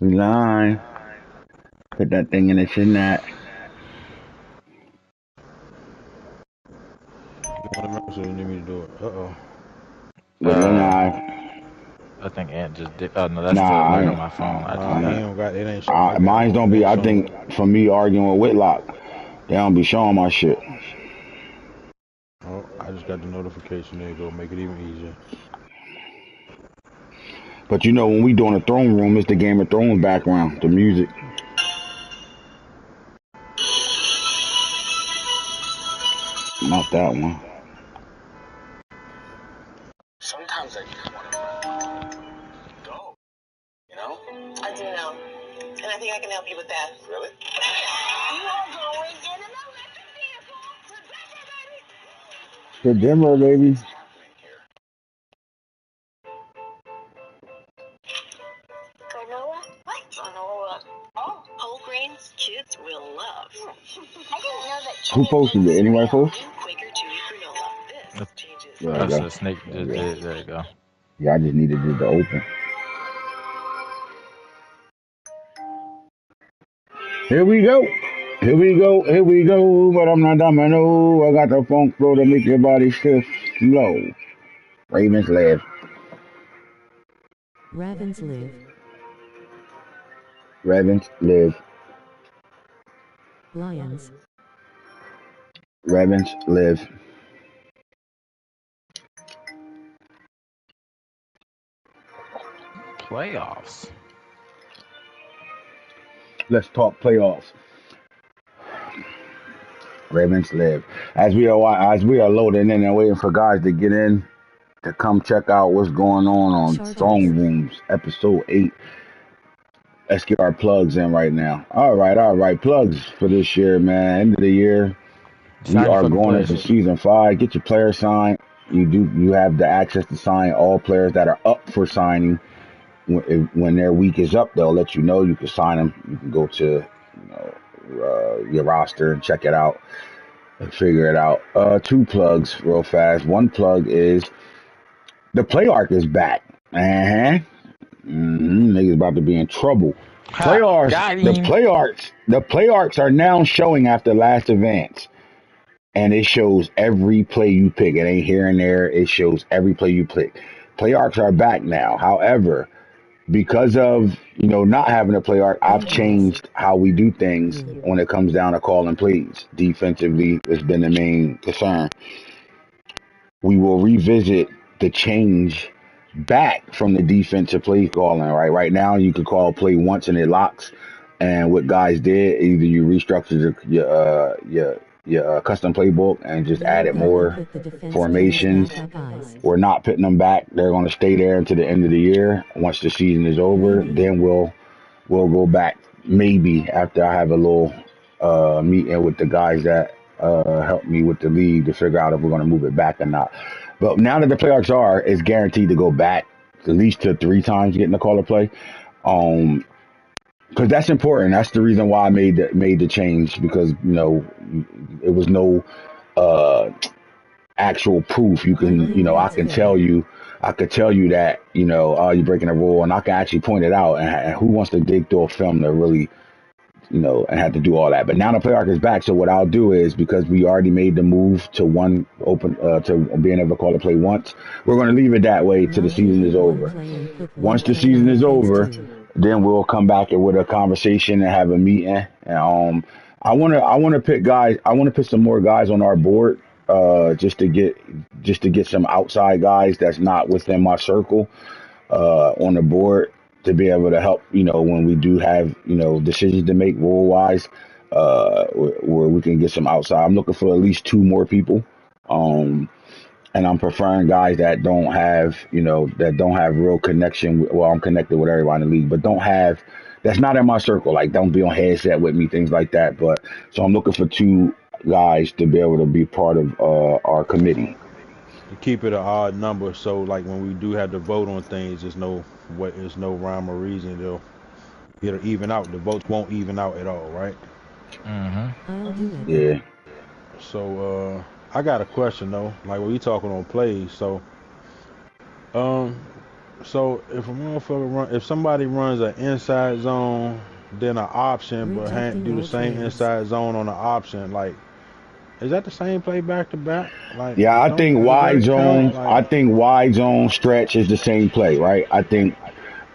We lying. Put that thing in the chin that. You want to know, so you need me to do it. Uh-oh. We lying. I think Ant just did. Oh no, that's the Nah, alert on my phone. I Nah, did he that. don't got it. Ain't showing. I got it. Mine's don't It be. ain't I showing. think from me arguing with Whitlock, they don't be showing my shit. Oh, I just got the notification. There you go. Make it even easier. But you know, when we doing a throne room, it's the Game of Thrones background, the music. Not that one. Sometimes I just want to go. You know? I do know. And I think I can help you with that. Really? You are going in an electric vehicle to The Denver, baby! dimmer, baby. What's happening here? Granola? What? Granola. Oh, whole grains kids will love. I didn't know that Who children posted could it? cereal. Anybody post? New Quaker Chewy granola. This changes There we That's go. a snake. There we go. There you go. Yeah, I just needed it to open. Here we go. Here we go. Here we go. But I'm not domino. I got the funk flow to make your body stiff slow. Ravens live. Ravens live. Ravens live. Lions. Ravens live. Playoffs. Let's talk playoffs. Ravens live. As we are loading in and waiting for guys to get in to come check out what's going on Chargers. Throne Rooms episode 8. Let's get our plugs in right now. All right. Plugs for this year, man. End of the year. We Sign your are fucking going into players. season 5. Get your player signed. You have the access to sign all players that are up for signing. When their week is up, they'll let you know. You can sign them. You can go to your roster and check it out and figure it out. Two plugs real fast. One plug is the play arc is back. Niggas about to be in trouble. Ha! Got him. The play arcs are now showing after last advance. And it shows every play you pick. It ain't here and there. It shows every play you pick. Play arcs are back now. However, because of not having a play arc, I've Bengals. changed how we do things Blue. when it comes down to calling plays. Defensively, it's been the main concern. We will revisit the change back from the defensive play calling. Right now, you can call a play once and it locks. And what guys did, either you restructured your custom playbook and just Yellow added bell and more put the defense players formations. back up eyes. We're not putting them back. They're going to stay there until the end of the year. Once the season is over, Navy. then we'll go back maybe after I have a little meeting with the guys that help me with the league to figure out if we're going to move it back or not. But now that the playoffs it's guaranteed to go back at least to 3 times getting the call to play. Because that's important. That's the reason why I made the change because it was no uh, actual proof. You can Blue I means can Philly. tell you that you're breaking a rule, and I can actually point it out. And who wants to dig through a film to really and had to do all that. But now the play arc is back. So what I'll do is because we already made the move to one open to being able to call a play once, we're going to leave it that way till the Not to season put is one over. play and put one Once the play on season is defense over, too. then we'll come back with a conversation and have a meeting. And I wanna pick guys. I want to put some more guys on our board. Just to get some outside guys that's not within my circle on the board to be able to help, when we do have, decisions to make rule wise, where we can get some outside. I'm looking for at least 2 more people. Um, and I'm preferring guys that don't have real connection. Well, I'm connected with everybody in the league, but that's not in my circle. Like, don't be on headset with me, things like that. But so I'm looking for 2 guys to be able to be part of our committee. To keep it an odd number, so like when we do have to vote on things, there's no rhyme or reason. It'll even out. The votes won't even out at all, right? Mm-hmm. I'll do it. Yeah. So I got a question though. Like when we talking on plays, so um So if somebody runs an inside zone, then an option, but Rejecting do the all same trades. inside zone on the option, like, is that the same play back to back? Like, Yeah, I think does wide that count? zone. Like, I think wide zone stretch is the same play, right? I think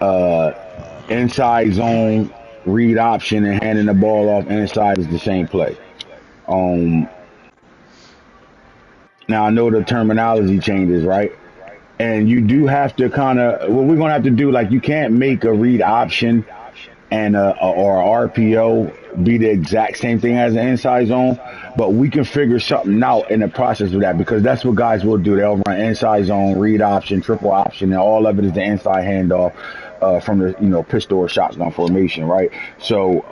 uh, inside zone read option and handing the ball off inside is the same play. Um, Now I know the terminology changes, right? And you do have to kind of what we're gonna have to do. Like you can't make a read option and or a RPO be the exact same thing as an inside zone, but we can figure something out in the process of that because that's what guys will do. They'll run inside zone, read option, triple option, and all of it is the inside handoff from the pistol or shotgun formation, right? So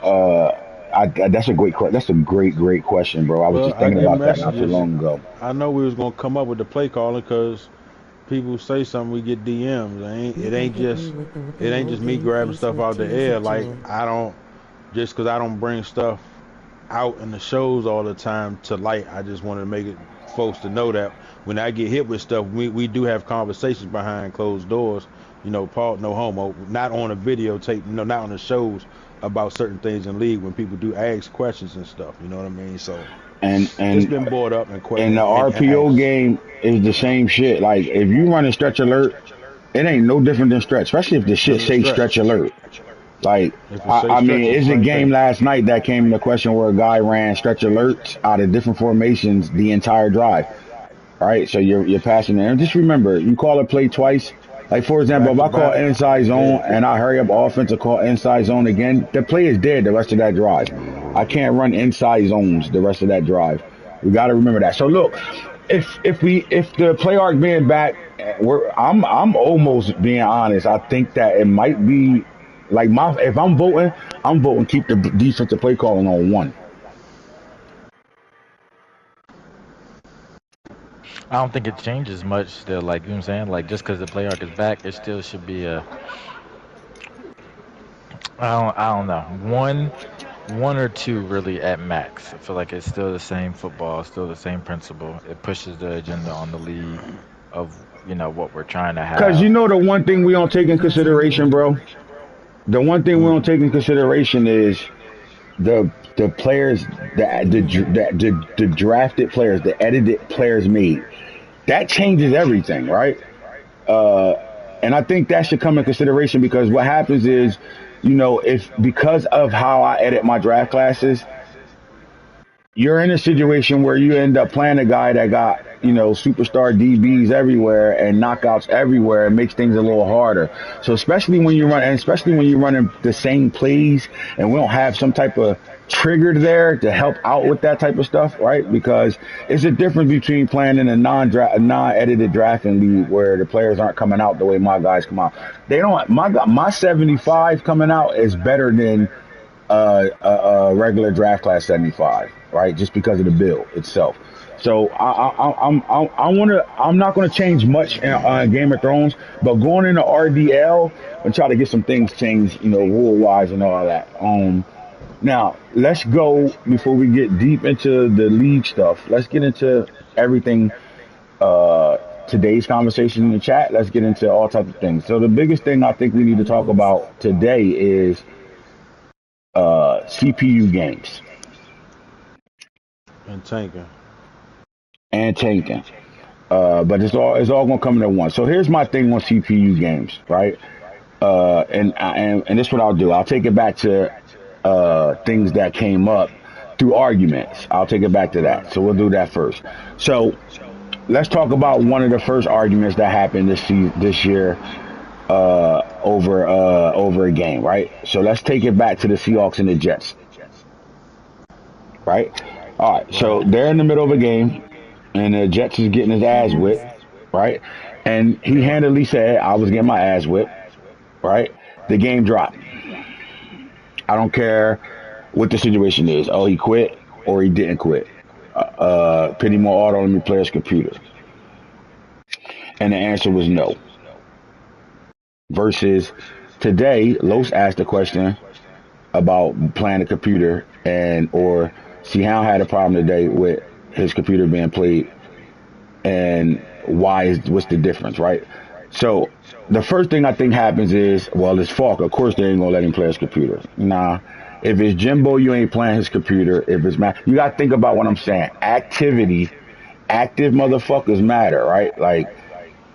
that's a great That's a great question, bro. I was well, just I thinking get about that not too messages. long ago. I know we was gonna come up with the play calling because people say something, we get DMs. Be perfectly with the It ain't whole just me game grabbing face stuff with out the tears air. of Like, joy. I don't just because I don't bring stuff out in the shows all the time to light. I just wanted to make it folks to know that when I get hit with stuff, we do have conversations behind closed doors. Paul, no homo, not on a videotape, not on the shows about certain things in league when people do ask questions and stuff. You know what I mean? So And it's and been brought up and and the and RPO asked. game is the same shit. Like if you run a stretch alert, it ain't no different than stretch, especially if the shit Than the say stretch. stretch alert. Like If it say I mean, stretch, it's it's the a same game thing. last night that came in the question where a guy ran stretch alerts out of different formations the entire drive. Right, so you're passing there. And just remember, you call a play twice. Like for example, Back if to I call back, inside it's zone dead. and I hurry up offense to call inside zone again, the play is dead the rest of that drive. I can't run inside zones the rest of that drive. We got to remember that. So look, if the play arc being back, I'm almost being honest. I think that it might be like my if I'm voting keep the defensive play calling on one. I don't think it changes much still. Like, you know what I'm saying? Like, just because the play arc is back, it still should be a, I don't know. One or two really at max. I feel like it's still the same football, still the same principle. It pushes the agenda on the league of, what we're trying to Cause have. you know the one thing we don't take in consideration, Example. bro. The one thing we Hmm. don't take in consideration is the players Amen. the drafted players, the edited players made. That changes everything, right? Uh, and I think that should come in consideration because what happens is, if because of how I edit my draft classes, you're in a situation where you end up playing a guy that got superstar DBs everywhere and knockouts everywhere. It makes things a little harder. So especially when you're running the same plays, and we don't have some type of trigger there to help out with that type of stuff, right? Because it's a difference between playing in a non-edited drafting league where the players aren't coming out the way my guys come out. They don't. My 75 coming out is better than regular draft class 75, right? Just because of the bill itself. So I'm not gonna change much in Game of Thrones, but going into RDL and try to get some things changed, rule wise and all that. Now let's go before we get deep into the league stuff. Let's get into everything. Today's conversation in the chat. Let's get into all types of things. So the biggest thing I think we need to talk Defense. about today is CPU games And tanking. and tanking. But it's all gonna come into one. So here's my thing on CPU games, right? And this is what I'll do. I'll take it back to things that came up through arguments. I'll take it back to Right. that. So we'll do that first. So let's talk about one of the first arguments that happened this year over a game, right? So let's take it back to the Seahawks and the Jets, right? All right. Right. So they're in the middle of a game, and the Jets is getting his ass whipped, Defense. right? And he handily said, "I was getting my ass whipped," right? The game dropped. I don't care what the situation is. Oh, he quit or he didn't quit. Penny more auto, let me play his computer. And the answer was no. Versus today, Los asked a question about playing a computer and or see how had a problem today with his computer being played and what's the difference, right? So the first thing I think happens is, well, it's Falk. Of course, they ain't gonna let him play his computer. Nah. If it's Jimbo, you ain't playing his computer. If it's Matt, you gotta think about what I'm saying. Activity, active motherfuckers matter, right? Like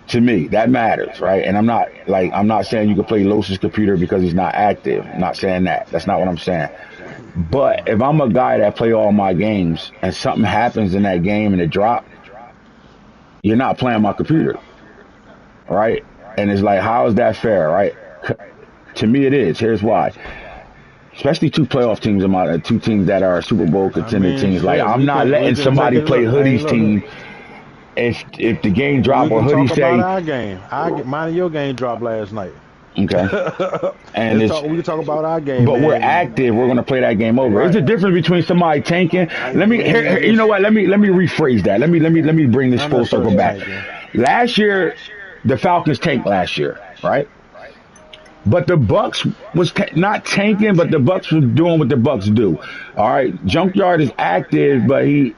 to me, that matters, right? And I'm not saying you can play Los's computer because he's not active. I'm not saying that. That's not what I'm saying. But if I'm a guy that play all my games and something happens in that game and it drop, you're not playing my computer, right? And it's like, how is that fair, right? To me, it is. Here's why. Especially two playoff teams in my two teams that are Super Bowl I contending mean, teams. Like shit, I'm not we letting can take somebody a play look. Hey, Hoodie's look. team if the game We drop or can Hoodie talk about say our game. Mine and your game dropped last night. okay, and Let's it's talk. We can talk about our game, but we're man. active. We're gonna play that game over. It's Right. a difference between somebody tanking. Let me Man, you know listen. what? Let me rephrase that. Let me bring this Not full circle necessarily back. tanking. Last year, the Falcons tanked last year, right? But the Bucks was not tanking, but the Bucks was doing what the Bucks do. All right, Junkyard is active, but he's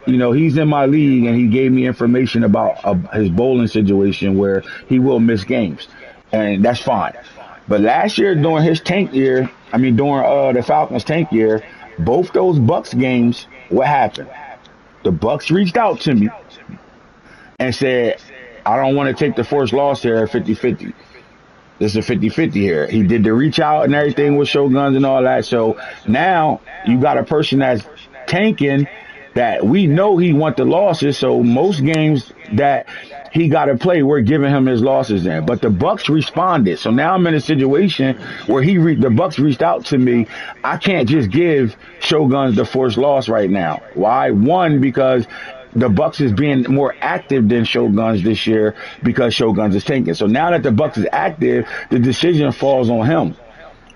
in my league, and he gave me information about his bowling situation where he will miss games, and that's fine. But last year, during his tank year, I mean during the Falcons tank year, both those Bucks games, what happened? The Bucks reached out to me and said, "I don't want to take the first loss here at 50-50. This is a 50-50 here." He did the reach out and everything with Shoguns and all that. So now you got a person that's tanking that we know he want the losses. So most games that he got to play, we're giving him his losses in. But the Bucks responded. So now I'm in a situation where the Bucks reached out to me. I can't just give Shoguns the forced loss right now. Why? One, because the Bucks is being more active than Shoguns this year because Shoguns is tanking. So now that the Bucks is active, the decision falls on him,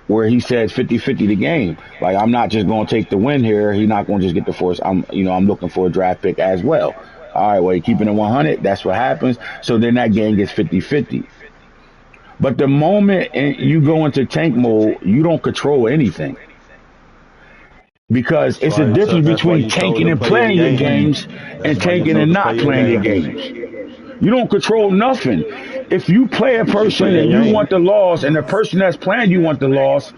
where he says 50-50 the game. Like, I'm not just going to take the win here. He's not going to just get the force. I'm looking for a draft pick as well. All right, well, you're keeping it 100. That's what happens. So then that game gets 50-50. But the moment you go into tank mode, you don't control anything. Because it's a difference That's why between you told tanking to and play your playing your game. games That's and why you tanking told and to play not your playing your game. games. You don't control nothing. If you play a You play person your and you game. want the loss, and the person that's playing you want the loss,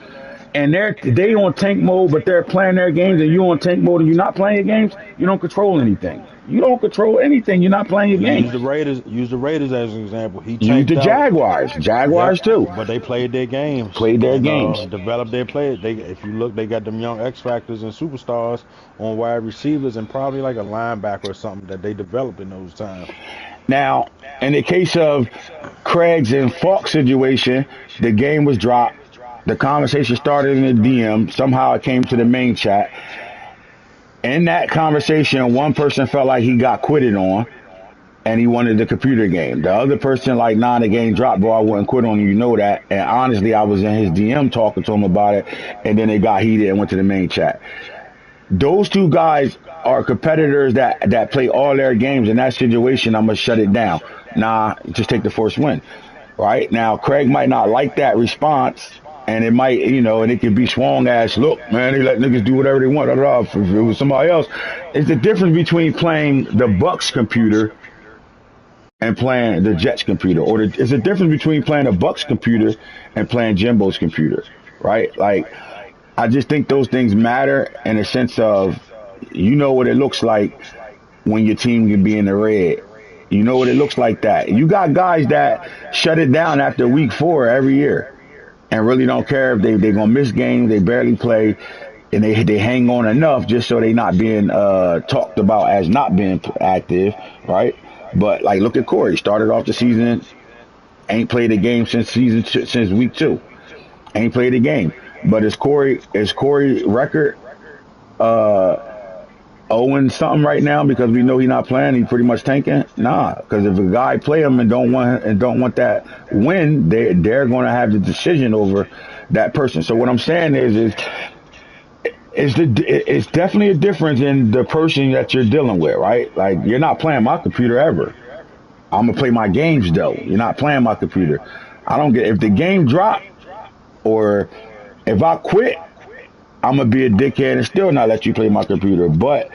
and they on tank mode, but they're playing their games, and you on tank mode and you're not playing your games, you don't control anything. You don't control anything. You're not playing your We use games. the Raiders. Use the Raiders as an example. He Use the tanked out. Jaguars. Yep. Jaguars too. But they played their games Played their and games. developed their play. If you look, they got them young X factors and superstars on wide receivers and probably like a linebacker or something that they developed in those times. Now, in the case of Craig's and Falk situation, the game was dropped. The conversation started in the DM. Somehow it came to the main chat. In that conversation, one person felt like he got quitted on and he wanted the computer game. The other person, like, nah, the game dropped, bro. I wouldn't quit on you. You know that. And honestly, I was in his DM talking to him about it. And then it got heated and went to the main chat. Those two guys are competitors that play all their games. In that situation, I'm going to shut it down. Nah, just take the first win. Right? Now, Craig might not like that response, and it might, and it could be swung as, look, man, they let niggas do whatever they want. If it was somebody else, it's the difference between playing the Bucks computer and playing the Jets computer, or it's a difference between playing a Bucks computer and playing Jimbo's computer, right? Like, I just think those things matter in a sense of, what it looks like when your team can be in the red. You know what it looks like that. You got guys that shut it down after week 4 every year and really don't care if they're going to miss games, they barely play, and they hang on enough just so they not being talked about as not being active, right? But, like, look at Corey. Started off the season, ain't played a game since week 2. Ain't played a game. But is Corey record 0 something right now because we know he's not playing? He pretty much tanking. Nah, because if a guy play him and don't want that win, they're going to have the decision over that person. So what I'm saying is it's definitely a difference in the person that you're dealing with, right? Like, you're not playing my computer ever. I'm gonna play my games though. You're not playing my computer. I don't get if the game drop or if I quit, I'm gonna be a dickhead and still not let you play my computer. But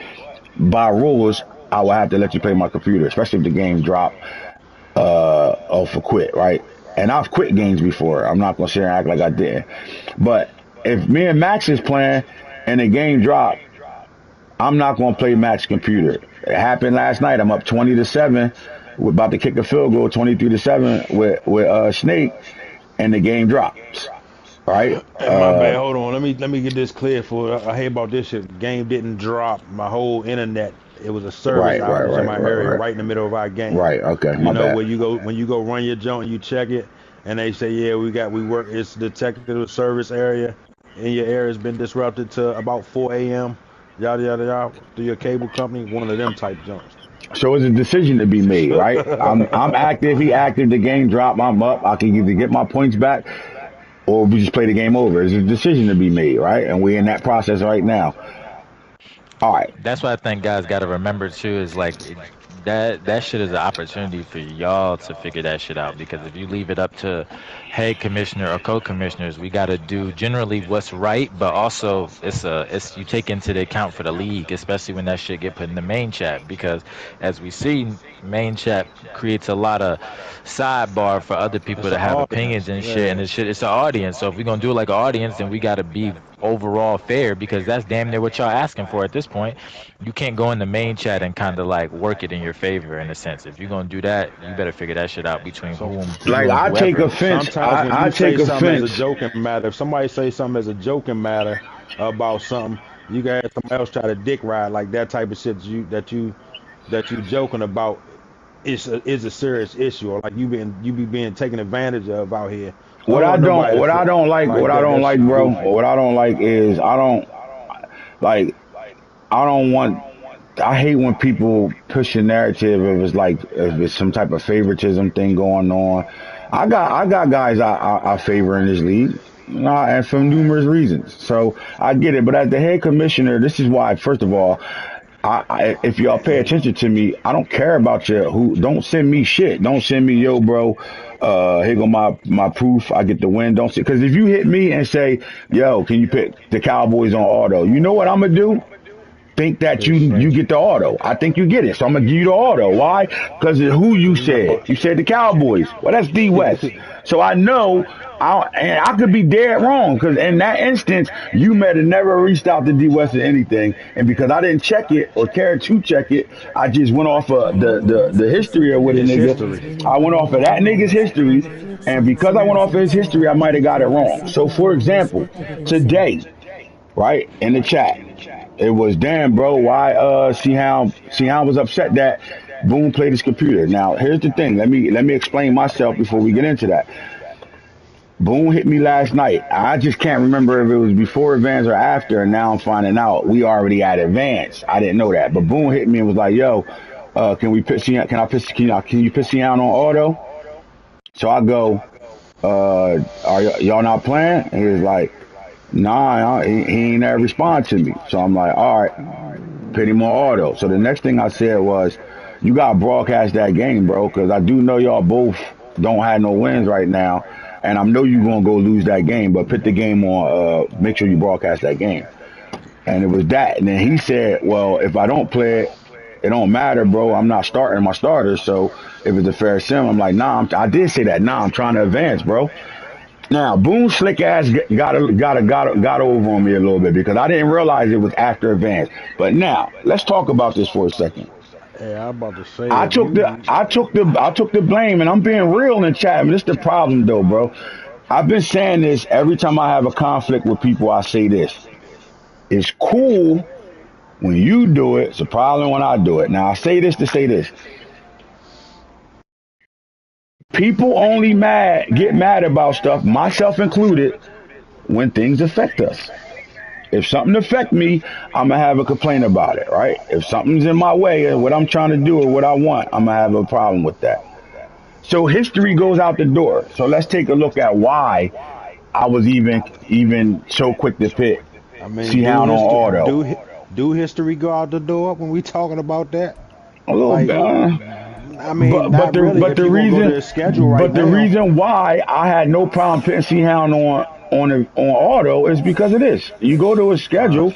by rules, I will have to let you play my computer, especially if the game drop off a quit, right? And I've quit games before. I'm not gonna sit here and act like I didn't. But if me and Max is playing and the game drop, I'm not gonna play Max computer. It happened last night. I'm up 20-7. We're about to kick a field goal, 23-7 with Snake, and the game drops. Right? And my bad. Hold on. Let me get this clear for. I hear about this shit. Game didn't drop. My whole internet. It was a service outage in my area, right in the middle of our game. Right. Okay. You My know bad. when you go run your joint, you check it, and they say, yeah, we work. It's detected the service area in your area has been disrupted to about 4 a.m. Yada yada yada through your cable company. One of them type joints. So it's a decision to be made, right? I'm active. He active. The game drop. I'm up. I can either get my points back, or we just play the game over. It's a decision to be made, right? And we're in that process right now. All right. That's what I think guys got to remember too is like that shit is an opportunity for y'all to figure that shit out, because if you leave it up to head commissioner or co-commissioners, we got to do generally what's right, but also it's you take into the account for the league, especially when that shit get put in the main chat, because as we see, main chat creates a lot of sidebar for other people It's to an have opinions audience. and shit, and Yeah. it's an audience. So if we're gonna do it like an audience, then we got to be overall fair, because that's damn near what y'all asking for at this point. You can't go in the main chat and kind of like work it in your favor in a sense. If you're gonna do that, you better figure that shit out between So whom Like you and I take whoever. offense. sometimes when I you take say something as a offense. joking matter, if somebody say something as a joking matter about something, you got somebody else try to dick ride like that type of shit that you joking about is a serious issue, or like you be being taken advantage of out here. I don't want nobody to What I feel don't like, like what I that. don't That like, shit bro. goofy. What I don't like is I don't like. I don't want. I hate when people push a narrative if it's like if it's some type of favoritism thing going on. I got guys I favor in this league, and for numerous reasons. So I get it, but as the head commissioner, this is why. First of all, if y'all pay attention to me, I don't care about you. Who don't send me shit. Don't send me yo, bro. Here go my proof. I get the win. Don't because if you hit me and say, yo, can you pick the Cowboys on auto? You know what I'm gonna do? Think that Pretty you straight. get the auto. I think you get it. So I'm gonna give you the auto. Why? Because of who you Cause you my said. part. You said the Cowboys. Well, that's D West. So I know and I could be dead wrong because in that instance, you may have never reached out to D West or anything. And because I didn't check it or care to check it, I just went off of the history of what a His nigga. history. I went off of that nigga's history. And because I went off of his history, I might have got it wrong. So for example, today, right, in the chat. It was damn, bro. Why see how was upset that Boone played his computer. Now here's the thing. Let me explain myself before we get into that. Boone hit me last night. I just can't remember if it was before advance or after. And now I'm finding out we already at advance. I didn't know that, but Boone hit me and was like, "Yo, can we piss you? Can I piss? Can you piss you out on auto?" So I go, "Are y'all not playing?" And he was like, "Nah, he ain't never respond to me." So I'm like, "All right." Pity more auto. So the next thing I said was, you got to broadcast that game, bro, because I do know y'all both don't have no wins right now, and I know you're going to go lose that game, but put the game on, make sure you broadcast that game. And it was that. And then he said, well, if I don't play it, it don't matter, bro. I'm not starting my starters, so if it's a fair sim, I'm like, nah, I did say that. Nah, I'm trying to advance, bro. Now, Boone slick ass got over on me a little bit because I didn't realize it was after advance. But now, let's talk about this for a second. Hey, I'm about to say I if took the you I took the I took the blame, and I'm being real in chat. This is the problem, though, bro. I've been saying this every time I have a conflict with people. I say this: it's cool when you do it. It's a problem when I do it. Now, I say this to say this: people only get mad about stuff, myself included, when things affect us. If something affect me, I'm gonna have a complaint about it, right? If something's in my way of what I'm trying to do or what I want, I'm gonna have a problem with that. So history goes out the door. So let's take a look at why I was even so quick to pick I mean, C Hound on auto. do history go out the door when we talking about that? A little Like, bit, I mean, not really. but If the you're gonna go to reason the schedule right now, why I had no problem putting C Hound on auto is because of this. You go to a uh, schedule,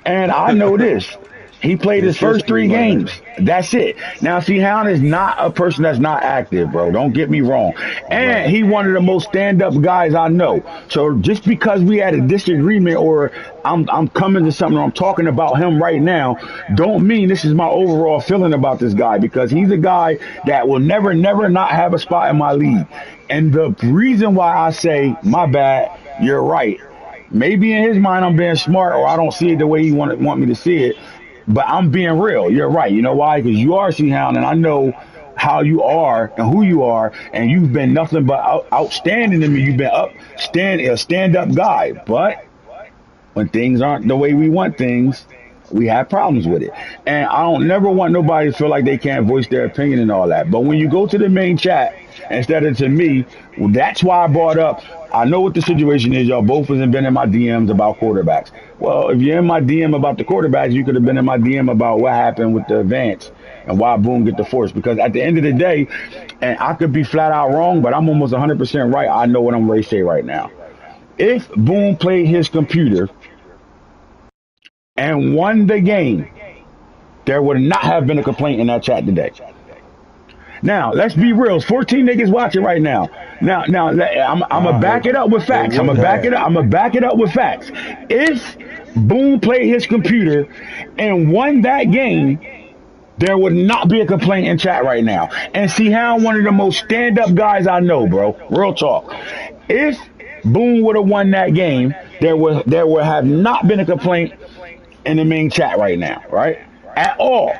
and I know this. He played his His first history three like that. games. That's it. Now, see, Hound is not a person that's not active, bro. Don't get me wrong. And Right. he one of the most stand-up guys I know. So just because we had a disagreement or I'm coming to something or I'm talking about him right now, don't mean this is my overall feeling about this guy because he's a guy that will never not have a spot in my league. And the reason why I say, my bad, you're right. Maybe in his mind I'm being smart or I don't see it the way he want me to see it. But I'm being real. You're right. You know why? Because you are C-Hound, and I know how you are and who you are, and you've been nothing but outstanding to me. You've been a stand-up guy. But when things aren't the way we want things, we have problems with it. And I don't never want nobody to feel like they can't voice their opinion and all that. But when you go to the main chat instead of to me, well, that's why I brought up. I know what the situation is. Y'all both hasn't been in my DMs about quarterbacks. Well, if you're in my DM about the quarterbacks, you could have been in my DM about what happened with the advance and why Boone get the force. Because at the end of the day, and I could be flat out wrong, but I'm almost 100% right. I know what I'm ready to say right now. If Boone played his computer and won the game, there would not have been a complaint in that chat today. Now, let's be real. 14 niggas watching right now. I'm gonna It, back it up with it facts. would have. I'm gonna back it up with facts. If Boone played his computer and won that game, there would not be a complaint in chat right now. And see how one of the most stand up guys I know, bro. Real talk. If Boone would have won that game, there would have not been a complaint in the main chat right now, right? At all,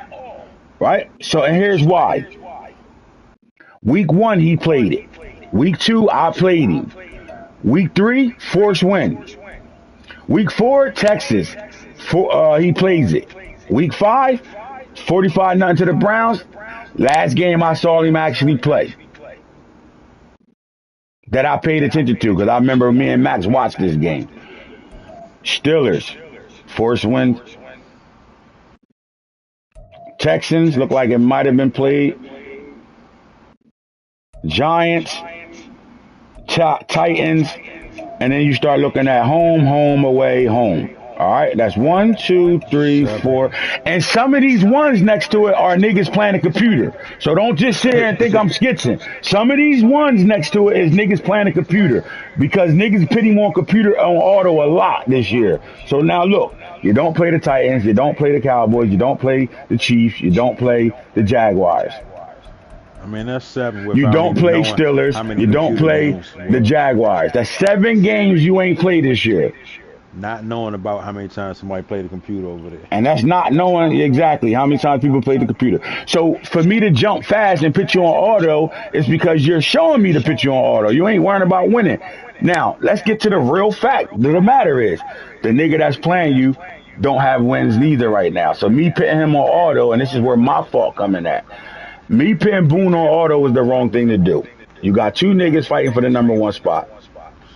right? So, and here's why. Week one, he played it. Week two, I played him. Week three, Force win. Week four, Texas. He plays it. Week five, 45 nothing to the Browns. Last game I saw him actually play that I paid attention to because I remember me and Max watched this game. Steelers, Force win. Texans look like it might have been played. Giants, Titans, and then you start looking at home, away, home. All right, that's one, two, three, 7. four, and some of these ones next to it are niggas playing a computer. So don't just sit here and think I'm skitzing. Some of these ones next to it is niggas playing a computer because niggas put him on computer on auto a lot this year. So now look, you don't play the Titans, you don't play the Cowboys, you don't play the Chiefs, you don't play the Jaguars. I mean, that's 7 You without don't even play knowing Steelers. how many You don't computer play games the were. Jaguars. That's 7 games you ain't played this year. Not knowing about how many times somebody played the computer over there. And that's not knowing exactly how many times people play the computer. So for me to jump fast and put you on auto is because you're showing me to put you on auto. You ain't worrying about winning. Now, let's get to the real fact of the matter is the nigga that's playing you don't have wins neither right now. So me putting him on auto, and this is where my fault coming at. Me putting Boone on auto is the wrong thing to do. You got two niggas fighting for the number one spot.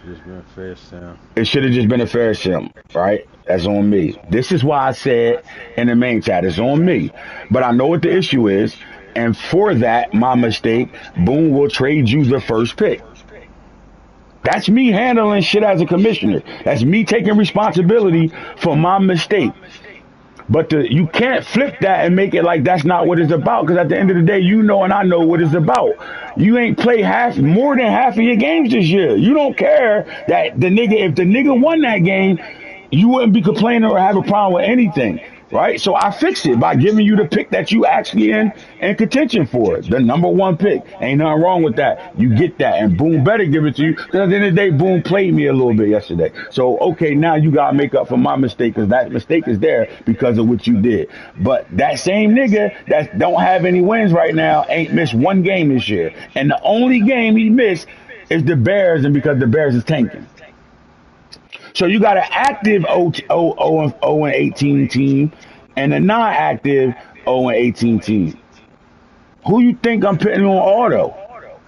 Should just been fair, Sam. It should have just been a fair sim, right? That's on me. This is why I said in the main chat, it's on me. But I know what the issue is. And for that, my mistake, Boone will trade you the first pick. That's me handling shit as a commissioner. That's me taking responsibility for my mistake. But you can't flip that and make it like that's not what it's about. Because at the end of the day, you know and I know what it's about. You ain't play more than half of your games this year. You don't care that if the nigga won that game, you wouldn't be complaining or have a problem with anything. Right? So I fixed it by giving you the pick that you actually in contention for. The number one pick. Ain't nothing wrong with that. You get that. And Boone better give it to you. Because at the end of the day, Boone played me a little bit yesterday. So, okay, now you got to make up for my mistake because that mistake is there because of what you did. But that same nigga that don't have any wins right now ain't missed one game this year. And the only game he missed is the Bears and because the Bears is tanking. So you got an active 0 and 18 team and a non-active 0 and 18 team. Who you think I'm putting on auto?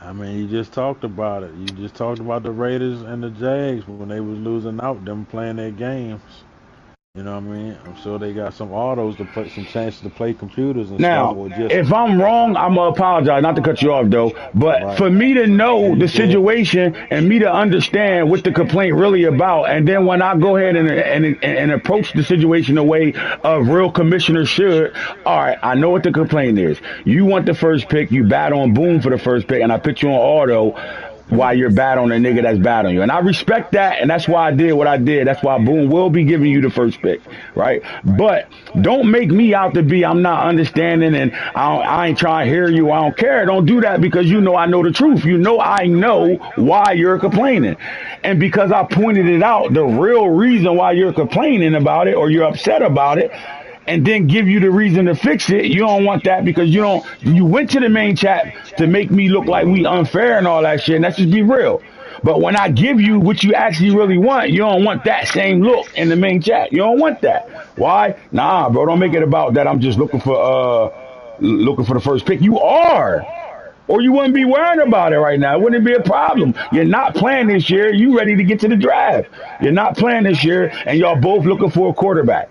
I mean, you just talked about it. You just talked about the Raiders and the Jags when they was losing out, them playing their games. You know what I mean? I'm sure they got some autos to play, some chances to play computers and stuff, Now, or just if I'm wrong, I'm gonna apologize. Not to cut you off though, but right. for me to No, know you the good. situation and me to understand what the complaint really about, and then when I go ahead and approach the situation the way a real commissioner should. All right, I know what the complaint is. You want the first pick, you bat on Boom for the first pick, and I put you on auto while you're bad on a nigga that's bad on you. And I respect that, and that's why I did what I did. That's why Boom will be giving you the first pick, right? But don't make me out to be I'm not understanding and I ain't trying to hear you. I don't care. Don't do that because you know I know the truth. You know I know why you're complaining. And because I pointed it out, the real reason why you're complaining about it or you're upset about it, and then give you the reason to fix it. You don't want that because you went to the main chat to make me look like we unfair and all that shit. And let's just be real. But when I give you what you actually really want, you don't want that same look in the main chat. You don't want that. Why? Nah, bro, don't make it about that. I'm just looking for the first pick. You are. Or you wouldn't be worrying about it right now. It wouldn't be a problem. You're not playing this year. You ready to get to the draft. You're not playing this year, and y'all both looking for a quarterback.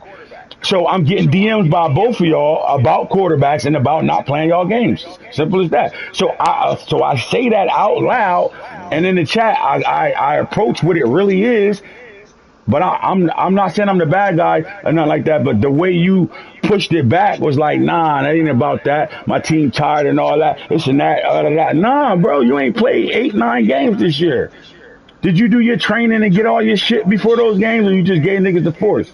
So I'm getting DMs by both of y'all about quarterbacks and about not playing y'all games. Simple as that. So I say that out loud, and in the chat I approach what it really is. But I'm not saying I'm the bad guy or nothing like that. But the way you pushed it back was like, nah, that ain't about that. My team tired and all that. This and that, that. Nah, bro, you ain't played 8, 9 games this year. Did you do your training and get all your shit before those games, or you just gave niggas the force?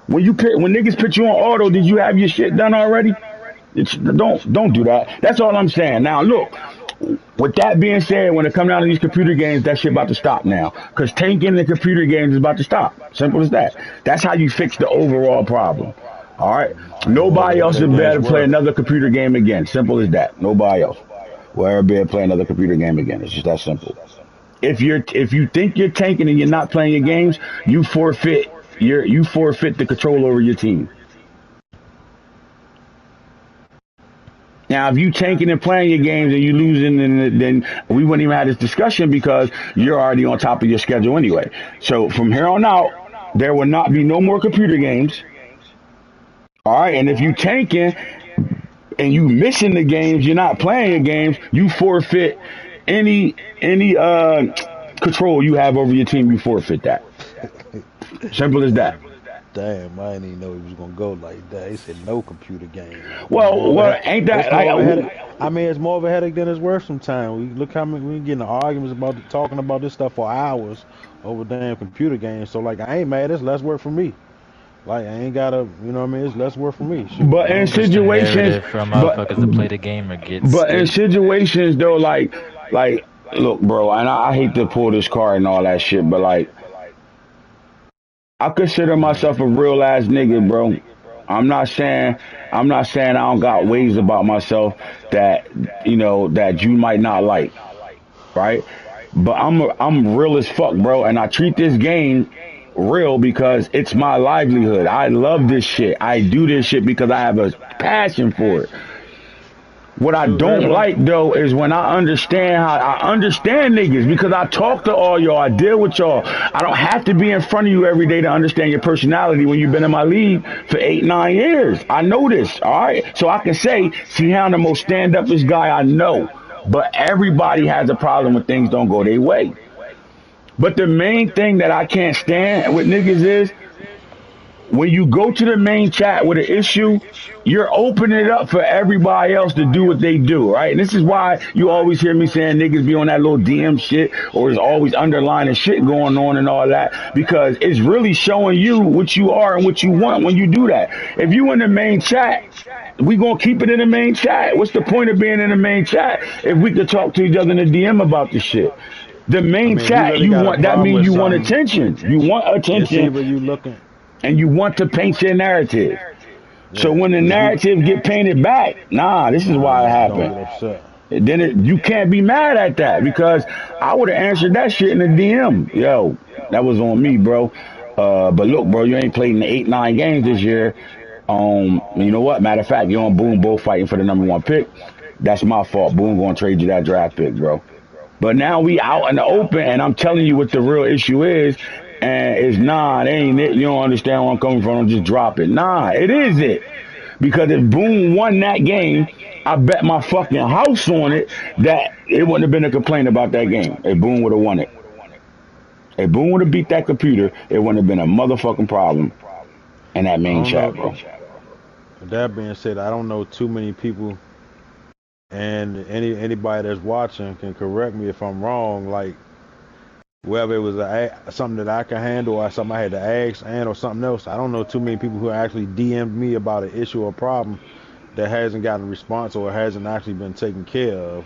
When niggas put you on auto, did you have your shit done already? Don't do that. That's all I'm saying. Now look, with that being said, when it comes down to these computer games, that shit about to stop now. Cause tanking the computer games is about to stop. Simple as that. That's how you fix the overall problem. All right. Nobody else is Everything's better to play worth. another computer game again. Simple as that. Nobody else will ever be able to play another computer game again. It's just that simple. If you think you're tanking and you're not playing your games, you forfeit the control over your team. Now, if you tanking and playing your games and you losing, then we wouldn't even have this discussion because you're already on top of your schedule anyway. So from here on out, there will not be no more computer games. All right, and if you tanking and you missing the games, you're not playing your games, you forfeit any control you have over your team. You forfeit that. Simple as that. Damn, I didn't even know he was gonna go like that. He said no computer games. It's more Well, of a well, ain't it's that more of a like? headache. I mean, it's more of a headache than it's worth. Sometimes we look how many we get into arguments about talking about this stuff for hours over damn computer games. So like, I ain't mad. It's less work for me. Like I ain't gotta, you know what I mean? It's less work for me. Shoot, But I in don't. Push the situations, narrative for but motherfuckers to play the game or get but in skipped. situations though, like, look, bro, and I hate to pull this card and all that shit, but like, I consider myself a real ass nigga, bro. I'm not saying I'm not saying I don't got ways about myself that that you might not like, right? But I'm real as fuck, bro, and I treat this game real because it's my livelihood. I love this shit. I do this shit because I have a passion for it. What I Shoot, don't everybody. like though is when I understand niggas because I talk to all y'all, I deal with y'all. I don't have to be in front of you every day to understand your personality when you've been in my league for 8, 9 years. I know this, all right? So I can say, see, I'm the most stand upest guy I know. But everybody has a problem when things don't go their way. But the main thing that I can't stand with niggas is when you go to the main chat with an issue, you're opening it up for everybody else to do what they do, right? And this is why you always hear me saying niggas be on that little DM shit or there's always underlining shit going on and all that because it's really showing you what you are and what you want when you do that. If you in the main chat, we gonna keep it in the main chat. What's the point of being in the main chat if we could talk to each other in the DM about this shit? The I main mean, if you chat, really got a that problem means with you want something, attention. You want it's attention either you looking. and you want to paint your narrative. So Yeah, when the if you narrative get painted back, nah, this is why it don't happened. get upset. You can't be mad at that because I would have answered that shit in the DM. Yo, that was on me, bro. But look, bro, you ain't played in 8, 9 games this year. You know what? Matter of fact, you and Boone both fighting for the #1 pick. That's my fault. Boone gonna trade you that draft pick, bro. But now we out in the open, and I'm telling you what the real issue is. and it's nah, it ain't it. You don't understand where I'm coming from. Just drop it. Nah, it is it. Because if Boone won that game, I bet my fucking house on it that it wouldn't have been a complaint about that game. If Boone would have won it. If Boone would have beat that computer, it wouldn't have been a motherfucking problem in that I main don't chat, know. bro. With that being said, I don't know too many people, and anybody that's watching can correct me if I'm wrong. Like whether it was something that I can handle or something I had to ask and or something else. I don't know too many people who actually DM'd me about an issue or problem that hasn't gotten a response or hasn't actually been taken care of.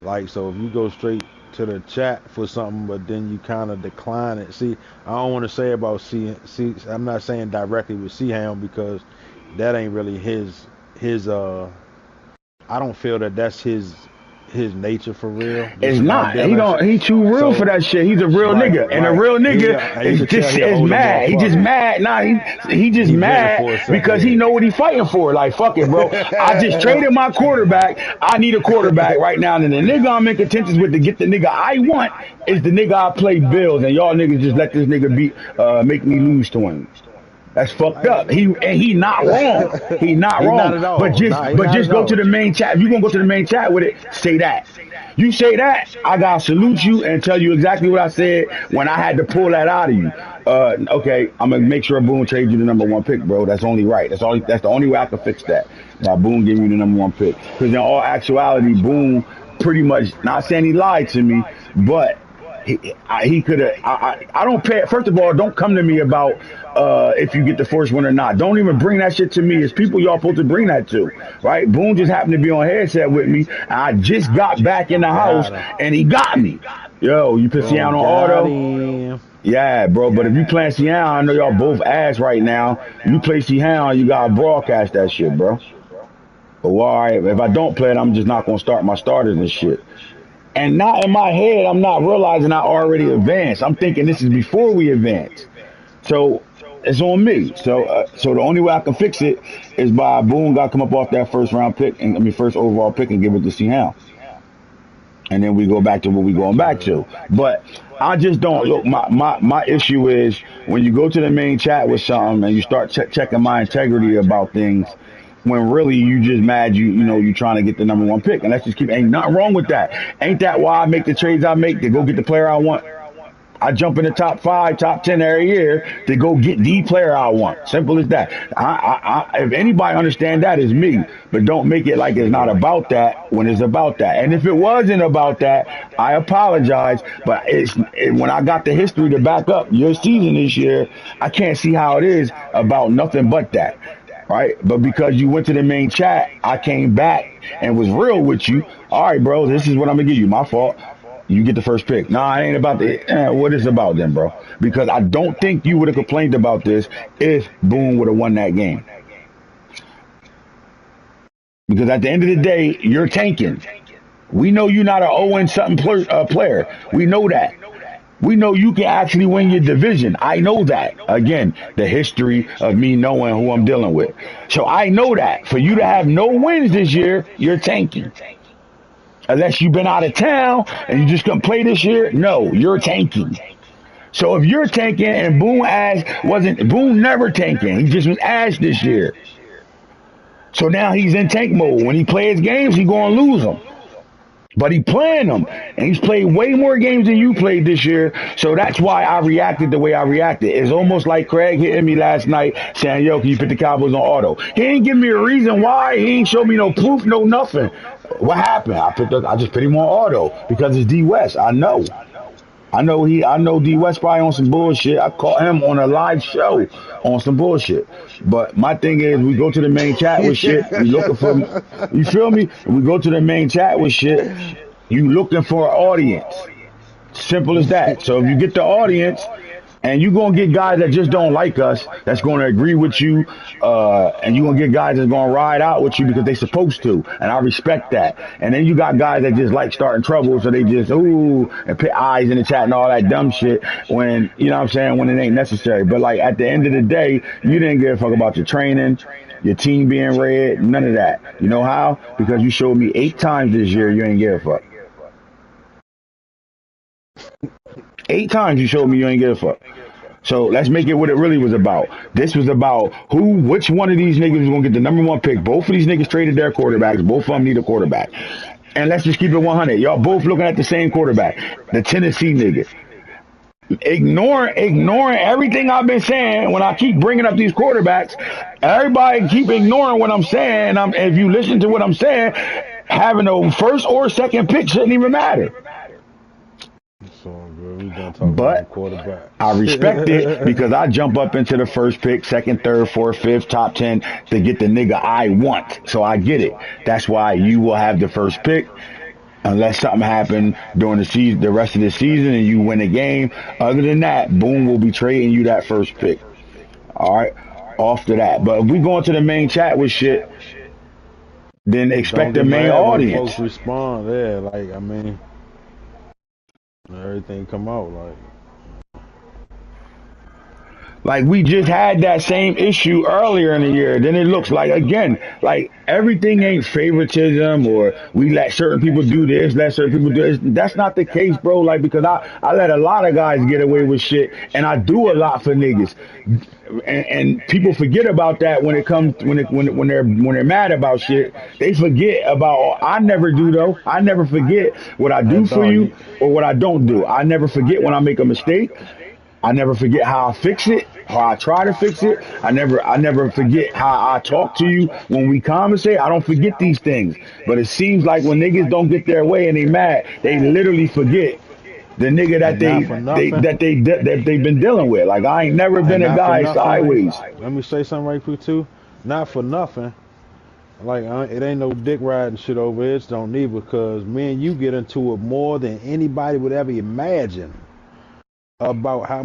Like, so if you go straight to the chat for something, but then you kind of decline it. See, I don't want to say about I'm not saying directly with C-Ham because that ain't really his. I don't feel that that's his nature for real. This It's is our not. He dealings. don't. He too real for So, that shit. He's a real right, nigga, and a right. real nigga And you is can tell just he an is older mad. He just motherfucker. mad. Nah, he just He vented for a mad second, because he know what he fighting for. Like fuck it, bro. I just yeah. traded my quarterback. I need a quarterback right now, and the nigga I'm in contention with to get the nigga I want is the nigga I play Bills, and y'all niggas just let this nigga make me lose to him. That's fucked up. He not wrong. He not He not wrong. at But all. just Nah, he but not just at go to all. the main chat. If you gonna go to the main chat with it, say that. You say that, I gotta salute you and tell you exactly what I said when I had to pull that out of you. Okay, I'm gonna make sure Boone trades you the number one pick, bro. That's only right. That's the only way I can fix that. By Boone giving you the number one pick. Because in all actuality, Boone pretty much not saying he lied to me, but he could have. I don't pay. First of all, don't come to me about if you get the first one or not. Don't even bring that shit to me. It's people y'all supposed to bring that to, right? Boone just happened to be on headset with me. And I just got back in the house Got him. and he got me. Yo, you put Seattle Boom, on got auto? him. Yeah, bro. But if you playing Seattle, I know y'all both ass right now. You play Seattle, you gotta broadcast that shit, bro. But all right, if I don't play it, I'm just not gonna start my starters and shit. And not in my head, I'm not realizing I already advanced. I'm thinking this is before we advance. So it's on me. So the only way I can fix it is by Boone got to come up off that first round pick and first overall pick and give it to C Hound. And then we go back to what we going back Yeah. to. But I just don't look. My issue is when you go to the main chat with something and you start checking my integrity about things. When really you just mad, you trying to get the number one pick, and let's just keep. Ain't nothing wrong with that. Ain't that why I make the trades I make to go get the player I want? I jump in the top 5, top 10 every year to go get the player I want. Simple as that. If anybody understand that, is me. But don't make it like it's not about that when it's about that. And if it wasn't about that, I apologize. But when I got the history to back up your season this year, I can't see how it is about nothing but that. Right? But because you went to the main chat, I came back and was real with you. All right, bro, this is what I'm going to give you. My fault. You get the first pick. Nah, it ain't about what it's about then, bro. Because I don't think you would have complained about this if Boone would have won that game. Because at the end of the day, you're tanking. We know you're not an 0 something player. We know that. We know you can actually win your division. I know that. Again, the history of me knowing who I'm dealing with. So I know that. For you to have no wins this year, you're tanking. Unless you've been out of town and you just couldn't play this year, no, you're tanking. So if you're tanking and Boone never tanking, he just was ass this year. So now he's in tank mode. When he plays games, he gonna lose them. But he playing them, and he's played way more games than you played this year. So that's why I reacted the way I reacted. It's almost like Craig hitting me last night saying, "Yo, can you put the Cowboys on auto?" He ain't give me a reason why. He ain't show me no proof, no nothing. What happened? I just put him on auto because it's D West. I know D West probably on some bullshit. I caught him on a live show on some bullshit. But my thing is, we go to the main chat with shit. We looking for, you feel me? We go to the main chat with shit. You looking for an audience. Simple as that. So if you get the audience, and you're going to get guys that just don't like us, that's going to agree with you, and you're going to get guys that's going to ride out with you because they supposed to, and I respect that. And then you got guys that just like starting trouble, so they just, ooh, and put eyes in the chat and all that dumb shit when, you know what I'm saying, when it ain't necessary. But, like, at the end of the day, you didn't give a fuck about your training, your team being red, none of that. You know how? Because you showed me 8 times this year you ain't give a fuck. 8 times you showed me you ain't give a fuck. So let's make it what it really was about. This was about which one of these niggas was gonna get the #1 pick. Both of these niggas traded their quarterbacks. Both of them need a quarterback. And let's just keep it 100. Y'all both looking at the same quarterback, the Tennessee nigga. Ignoring everything I've been saying when I keep bringing up these quarterbacks. Everybody keep ignoring what I'm saying. If you listen to what I'm saying, having a first or second pick shouldn't even matter. So good. We done talking about the But quarterback. I respect it because I jump up into the first pick, second, third, fourth, fifth, top 10 to get the nigga I want. So I get it. That's why you will have the first pick. Unless something happened during the season, the rest of the season, and you win a game. Other than that, boom, we'll be trading you that first pick. All right, off to that. But if we go into the main chat with shit, then expect the main audience. Folks respond, yeah. Like I mean, everything come out Like we just had that same issue earlier in the year. Then it looks like again, like everything ain't favoritism or we let certain people do this, let certain people do this. That's not the case, bro. Like because I let a lot of guys get away with shit, and I do a lot for niggas. And people forget about that when it comes when they're mad about shit. They forget about I never do though. I never forget what I do for you or what I don't do. I never forget when I make a mistake. I never forget how I fix it, how I try to fix it. I never forget how I talk to you when we conversate. I don't forget these things. But it seems like when niggas don't get their way and they mad, they literally forget the nigga that they've been dealing with. Like I ain't never been a guy sideways. Let me say something right quick too. Not for nothing. Like it ain't no dick riding shit over here. It's don't need because me and you get into it more than anybody would ever imagine. About how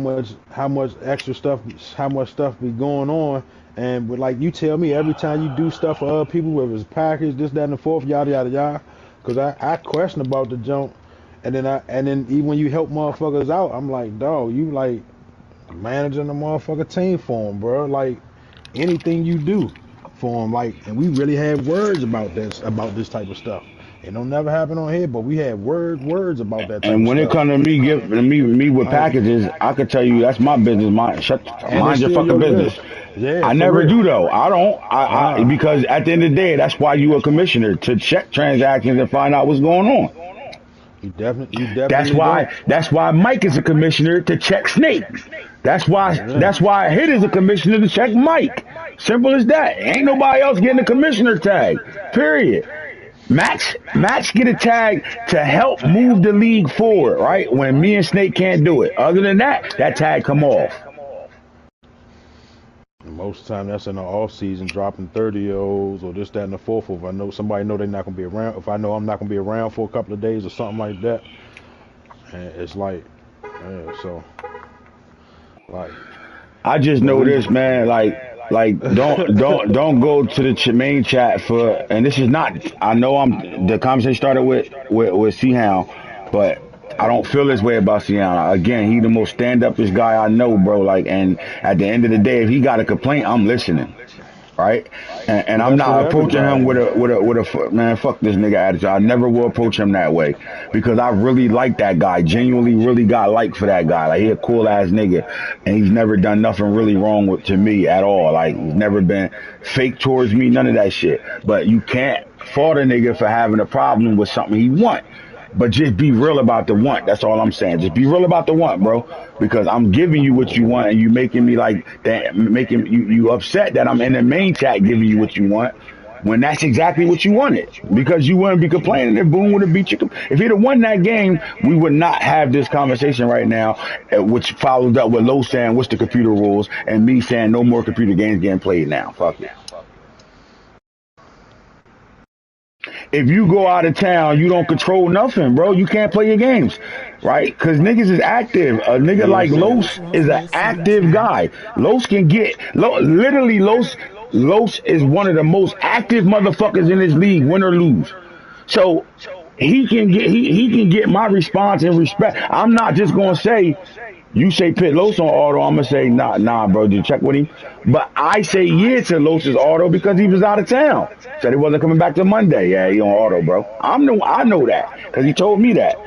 much extra stuff, how much stuff be going on, and like you tell me every time you do stuff for other people, whether it's package, this, that, and the fourth, yada yada yada, because I question about the jump, and then even when you help motherfuckers out, I'm like, dog, you like managing the motherfucker team for them, bro. Like anything you do for them, like, and we really had words about this type of stuff. It don't never happen on here, but we had words about that type And when of it stuff. comes to me with packages, I could tell you that's my business. Mind your fucking business. Yeah, I for never real. do though. I don't. I because at the end of the day, that's why you a commissioner to check transactions and find out what's going on. You definitely That's why Mike is a commissioner to check Snake. That's why Hit is a commissioner to check Mike. Simple as that. Ain't nobody else getting a commissioner tag. Period. Max get a tag to help move the league forward, right? When me and Snake can't do it. Other than that, that tag come off. Most of the time that's in the off season, dropping 30-year-olds or this, that, and the fourth. If I know somebody know they're not gonna be around, if I know I'm not gonna be around for a couple of days or something like that, and it's like, yeah, so like I just know this, man. Like don't go to the main chat for. And this is not. I know the conversation started with C-Hound, but I don't feel this way about C-Hound. Again, he the most stand-upest guy I know, bro. Like, and at the end of the day, if he got a complaint, I'm listening. Right, and I'm not approaching him with a man, fuck this nigga attitude. I never will approach him that way because I really like that guy. Genuinely, really got like for that guy. Like he a cool ass nigga, and he's never done nothing really wrong to me at all. Like he's never been fake towards me, none of that shit. But you can't fault a nigga for having a problem with something he want. But just be real about the want. That's all I'm saying. Just be real about the want, bro. Because I'm giving you what you want, and you making me like that, making you upset that I'm in the main chat giving you what you want, when that's exactly what you wanted. Because you wouldn't be complaining if Boone would have beat you. If he'd have won that game, we would not have this conversation right now, which followed up with Low saying, "What's the computer rules?" and me saying, "No more computer games getting played now." Fuck it. If you go out of town, you don't control nothing, bro. You can't play your games, right? Because niggas is active. A nigga like Los is an active guy. Los can get, literally, Los is one of the most active motherfuckers in this league, win or lose. So he can get my response and respect. I'm not just gonna say, you say pit Los on auto, I'm gonna say nah, bro. Did you check with him? But I say yeah to Los's auto because he was out of town. Said he wasn't coming back till Monday. Yeah, he on auto, bro. I know that because he told me that.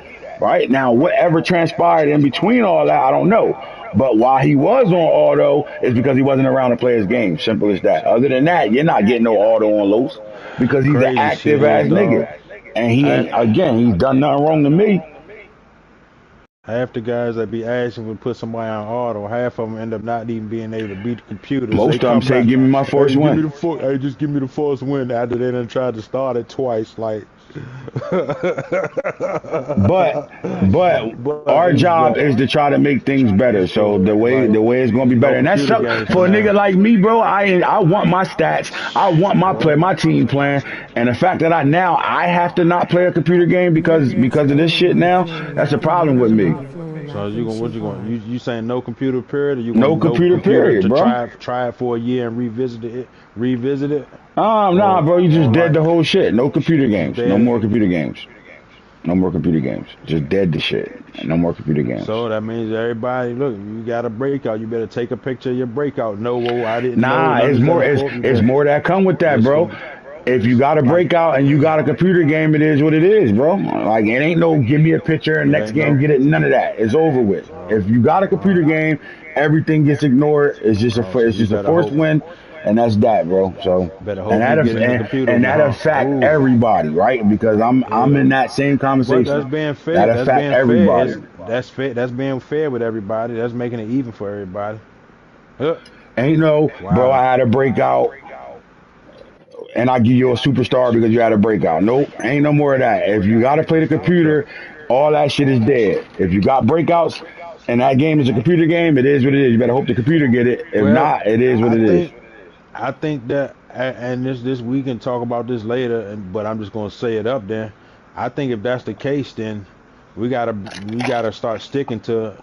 Right now, whatever transpired in between all that, I don't know. But while he was on auto, it's because he wasn't around to play his game. Simple as that. Other than that, you're not getting no auto on Los because he's an Crazy shit active is, ass dog. nigga. And he Half, ain't, again, he's done nothing wrong to me. half the guys that be asking to put somebody on auto, half of them end up not even being able to beat the computers. They Most of them come say, back, give me my hey, first give me win. the hey, just give me the first win after they done tried to start it twice. Like, But our job is to try to make things better. So the way it's gonna be no better, and that's computer something games for for a now. nigga like me, bro. I want my stats, I want my team plan, and the fact that I have to not play a computer game because of this shit now, that's a problem with me. So you saying no computer period, or you No want no computer computer period, to bro. try it for a year and revisit it, Nah, bro, you just or dead like the whole shit. No computer just games. No dead more it. computer games. No more computer games. Just dead the shit. No more computer games. So that means everybody, look, you got a breakout. You better take a picture of your breakout. No, whoa, I didn't know. Nah, None of this, other four. You it's better more that come with that, just bro. If you got a like breakout and you got a computer game, it is what it is, bro. Like it ain't no give me a picture and it next ain't game no. get it. None of that. It's over with. If you got a computer game, everything gets ignored. So It's you just a better forced hope, win, and that's that, bro. So better hope you get in the computer, and that huh? affect Ooh, everybody, right? Because I'm yeah. in that same But that's conversation. being fair. That That's affect being fair. everybody. Is that's fair. That's being fair with everybody. That's making it even for everybody. Huh. Ain't no, bro. Wow. I had a breakout and I give you a superstar because you had a breakout. Nope, ain't no more of that. If you got to play the Okay. computer, all that shit is dead. If you got breakouts and that game is a computer game, it is what it is. You better hope the computer get it. If Well, not, it is what I it is. think I think that, and this we can talk about this later, but I'm just gonna say it up there. I think if that's the case, then we gotta start sticking to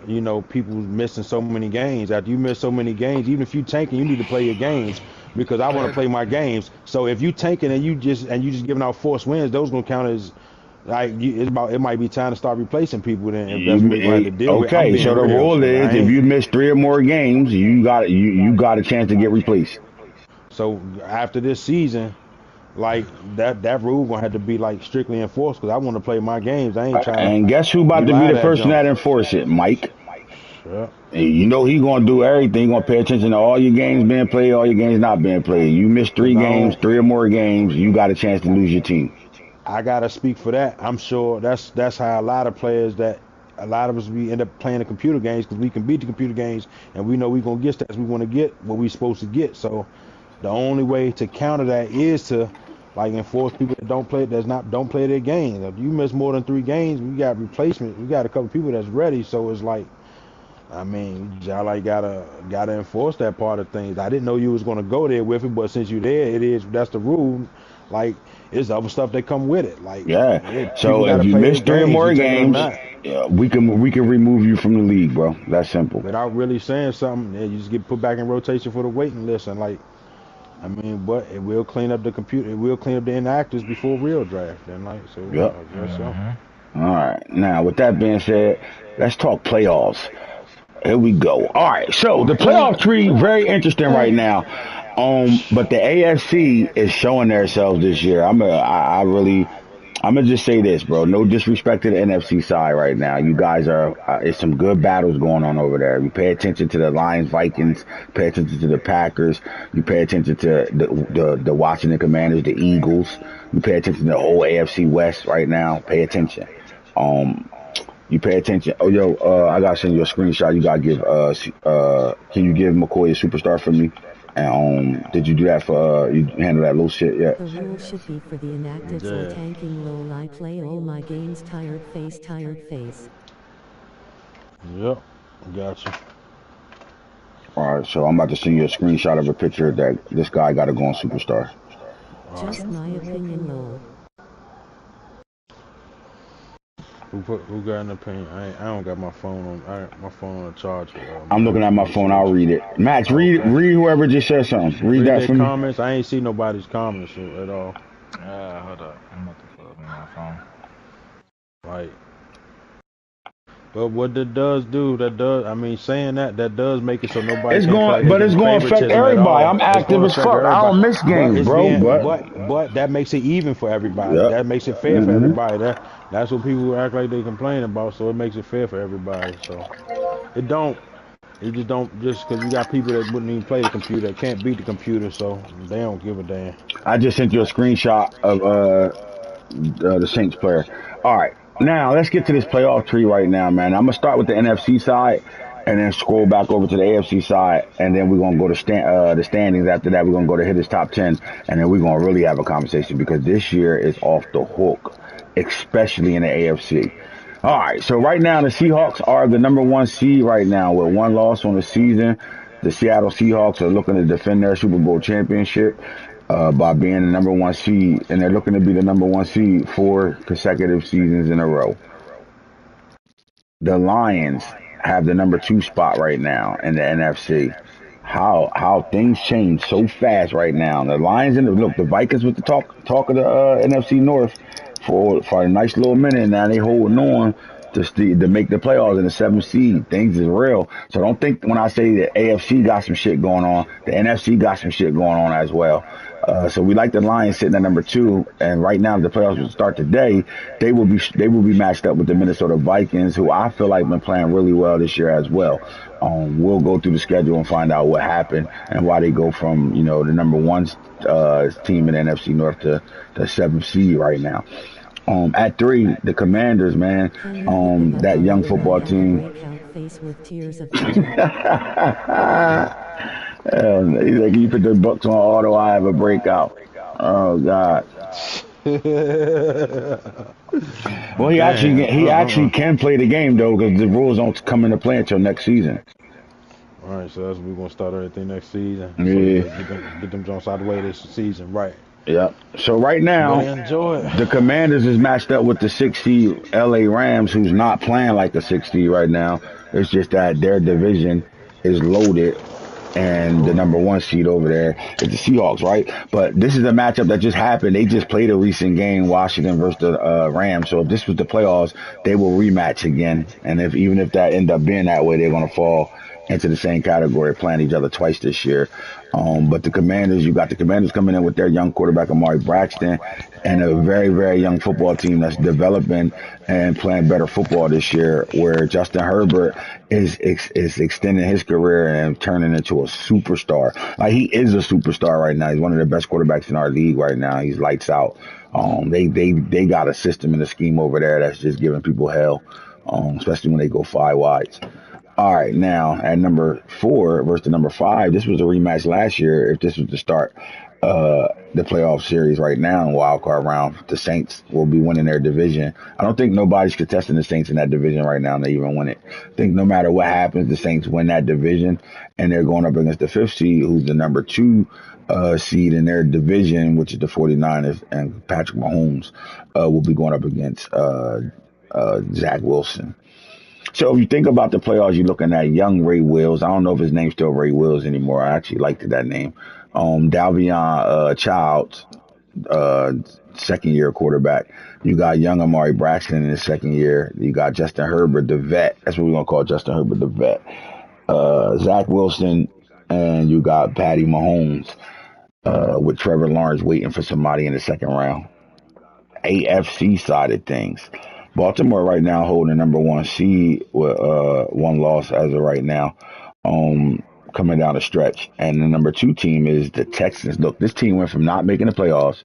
people missing so many games. After you miss so many games, even if you tanking, you need to play your games because I want to play my games. So if you tanking and you just giving out forced wins, those gonna count as like it might be time to start replacing people. Then if that's what we're gonna have to deal with, I'm Okay, being so the real. rule So I is if ain't. you miss three or more games, you got a chance to get replaced. So after this season, like that rule gonna have to be like strictly enforced because I want to play my games. I ain't trying to And guess who about to be rely the that person jump. that enforce it? Mike. Yeah. And you know he gonna do everything. He gonna pay attention to all your games being played, all your games not being played. You miss Cause three games, three or more games, you got a chance to lose your team. I gotta speak for that. I'm sure that's how a lot of players that a lot of us we end up playing the computer games because we can beat the computer games and we know we gonna get stats we want to get what we supposed to get. So the only way to counter that is to like enforce people that don't play their games. If you miss more than 3 games, we got replacement. We got a couple people that's ready. So it's like I mean, y'all like gotta enforce that part of things. I didn't know you was gonna go there with it, but since you there, that's the rule. Like it's other stuff that come with it. Like Yeah. yeah, people So if gotta you play their miss three or games. You more taking them games, not yeah, we can remove you from the league, bro. That's simple. without really saying something. Yeah, you just get put back in rotation for the waiting list, and like I mean, but it will clean up the computer. It will clean up the inactives before real draft. And like so, Yep. I guess so. All right. Now, with that being said, let's talk playoffs. Here we go. All right. So the playoff tree very interesting right now. But the AFC is showing themselves this year. I'm gonna just say this, bro. No disrespect to the NFC side right now. You guys are it's some good battles going on over there. You pay attention to the Lions, Vikings. Pay attention to the Packers. You pay attention to the Washington Commanders, the Eagles. You pay attention to the whole AFC West right now. Pay attention. Um, you pay attention. Oh, yo, I gotta send you a screenshot. You gotta give can you give McCoy a superstar for me? And did you do that for you handle that little shit yet? The rule should be for the inactives or Yeah. tanking lol. I play all my games tired face tired face. Yep. Gotcha. All right, so I'm about to send you a screenshot of a picture that this guy got to go on Superstar. All right. Just my opinion lol. Who got an opinion? I don't got my phone on. My phone on the charger. I'm looking at my Let me phone. see I'll what read it. Max, Oh, okay. read whoever just said something. Read Read that their for me. comments. I ain't see nobody's comments at all. Hold up. I'm about to pull up on my phone. Like, but what that does do, I mean, saying that does make it so nobody It's can going, claim but it's going to affect favoritism at everybody. all. I'm It's active going to as affect fuck. I everybody. don't miss But games, it's bro. being, But but that makes it even for everybody. yep. That makes it fair for hmm everybody. That's what people act like they complain about. So it makes it fair for everybody. So it don't. It just don't just because you got people that wouldn't even play the computer, that can't beat the computer, so they don't give a damn. I just sent you a screenshot of the Saints player. All right, now let's get to this playoff tree right now, man. I'm gonna start with the NFC side, and then scroll back over to the AFC side, and then we're gonna go to the standings. After that, we're gonna go to hit his top 10, and then we're gonna really have a conversation because this year is off the hook, especially in the AFC. All right, so right now the Seahawks are the number one seed right now with one loss on the season. The Seattle Seahawks are looking to defend their Super Bowl championship by being the number one seed, and they're looking to be the number one seed 4 consecutive seasons in a row. The Lions have the number 2 spot right now in the NFC. How things change so fast right now. The Lions and the Vikings with the talk of the NFC North for a nice little minute. Now they holding on to make the playoffs in the 7th seed. Things is real. So don't think when I say the AFC got some shit going on, the NFC got some shit going on as well. So we like the Lions sitting at number 2, and right now if the playoffs will start today. They will be matched up with the Minnesota Vikings, who I feel like been playing really well this year as well. We'll go through the schedule and find out what happened and why they go from the number 1 team in the NFC North to the 7th seed right now. At 3, the Commanders, man. Can you pick me up That on young the way I football have a team. breakout face with tears of joy? He's like, you put the Bucks on auto, I have a breakout. Oh God. Well, he actually Damn. can play the game though, because the rules don't come into play until next season. All right, so that's we're gonna start everything next season. So Yeah, yeah, get them Jones out of the way this season, right? yeah. So right But now, enjoy it. the Commanders is matched up with the 6 seed LA Rams, who's not playing like a 6 seed right now. It's just that their division is loaded, and the number 1 seed over there is the Seahawks, right? But this is a matchup that just happened. They just played a recent game, Washington versus the Rams. So if this was the playoffs, they will rematch again. And even if that end up being that way, they're going to fall into the same category, playing each other twice this year. But the Commanders, you got the Commanders coming in with their young quarterback, Amari Braxton, and a very, very young football team that's developing and playing better football this year, where Justin Herbert is extending his career and turning into a superstar. Like, he is a superstar right now. He's one of the best quarterbacks in our league right now. He's lights out. They got a system and a scheme over there that's just giving people hell, especially when they go 5 wides. All right, now at number 4 versus the number 5, this was a rematch last year. If this was to start the playoff series right now in wild card round, the Saints will be winning their division. I don't think nobody's contesting the Saints in that division right now, and they even win it. I think no matter what happens, the Saints win that division, and they're going up against the 5th seed, who's the number 2 seed in their division, which is the 49ers, and Patrick Mahomes will be going up against Zach Wilson. So if you think about the playoffs, you're looking at young Ray Wills. I don't know if his name's still Ray Wills anymore. I actually liked that name. Dalvion Childs, uh, 2nd year quarterback. You got young Amari Braxton in his 2nd year. You got Justin Herbert, the vet. That's what we're gonna call Justin Herbert, the vet. Zach Wilson, and you got Patty Mahomes with Trevor Lawrence waiting for somebody in the 2nd round. AFC side of things. Baltimore right now holding the number 1 seed with 1 loss as of right now, coming down the stretch. And the number 2 team is the Texans. Look, this team went from not making the playoffs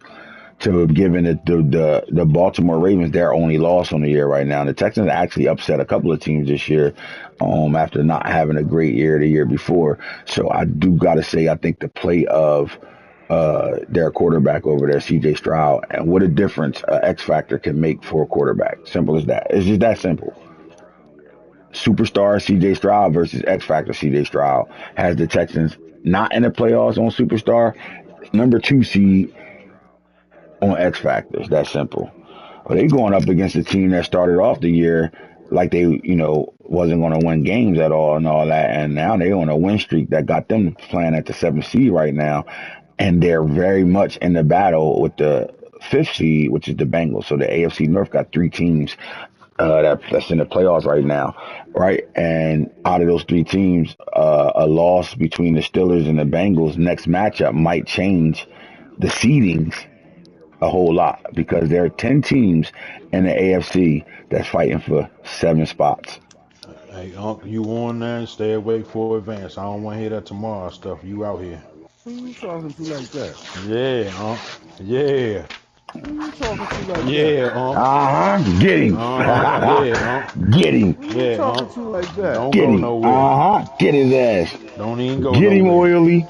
to giving the Baltimore Ravens their only loss on the year right now. The Texans actually upset a couple of teams this year, after not having a great year the year before. So I do got to say, I think the play of their quarterback over there, CJ Stroud, and what a difference X Factor can make for a quarterback. Simple as that. It's just that simple. Superstar CJ Stroud versus X Factor CJ Stroud has the Texans not in the playoffs on Superstar, number 2 seed on X Factors. That simple. But they going up against a team that started off the year like they, wasn't going to win games at all and all that, and now they on a win streak that got them playing at the 7th seed right now, and they're very much in the battle with the 5th seed, which is the Bengals. So the AFC North got 3 teams that's in the playoffs right now, right? And out of those 3 teams, a loss between the Steelers and the Bengals next matchup might change the seedings a whole lot, because there are 10 teams in the AFC that's fighting for 7 spots. Hey, Unc, you on there? Stay awake for advance. I don't want to hear that tomorrow stuff. You out here. Who you talking to like that? Yeah, Unc. Yeah. Who you talking to like that? Yeah, Unc. Get him. Yeah, Unc. Get him. Who you Yeah, talking Unc. to like that? Don't Get go him. nowhere. Get his ass. Don't even go Get him, nowhere. Oily.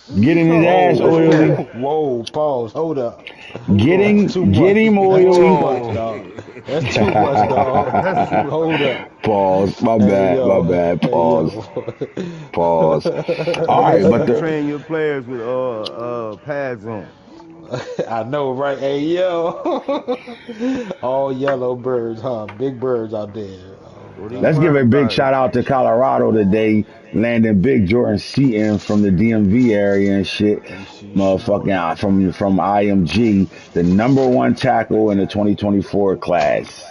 Who Get you in his talking to ass, like Whoa, Oily. that? whoa, pause. Hold up. That's Get too much. him, That's too Oily. much, Whoa. dog. That's too much, dog. That's too much. Hold up. Pause. My Hey bad. My yo. bad. Hey Pause. yo. Pause. All Make right, sure but you the train your players with pads on. I know, right? Hey yo. All yellow birds, huh? Big birds out there. Oh Don't even let's God. give worry a big about it. shout out to Colorado today, landing big Jordan Seaton from the DMV area and shit. DC Motherfucking Shooter. from IMG, the number one tackle in the 2024 class.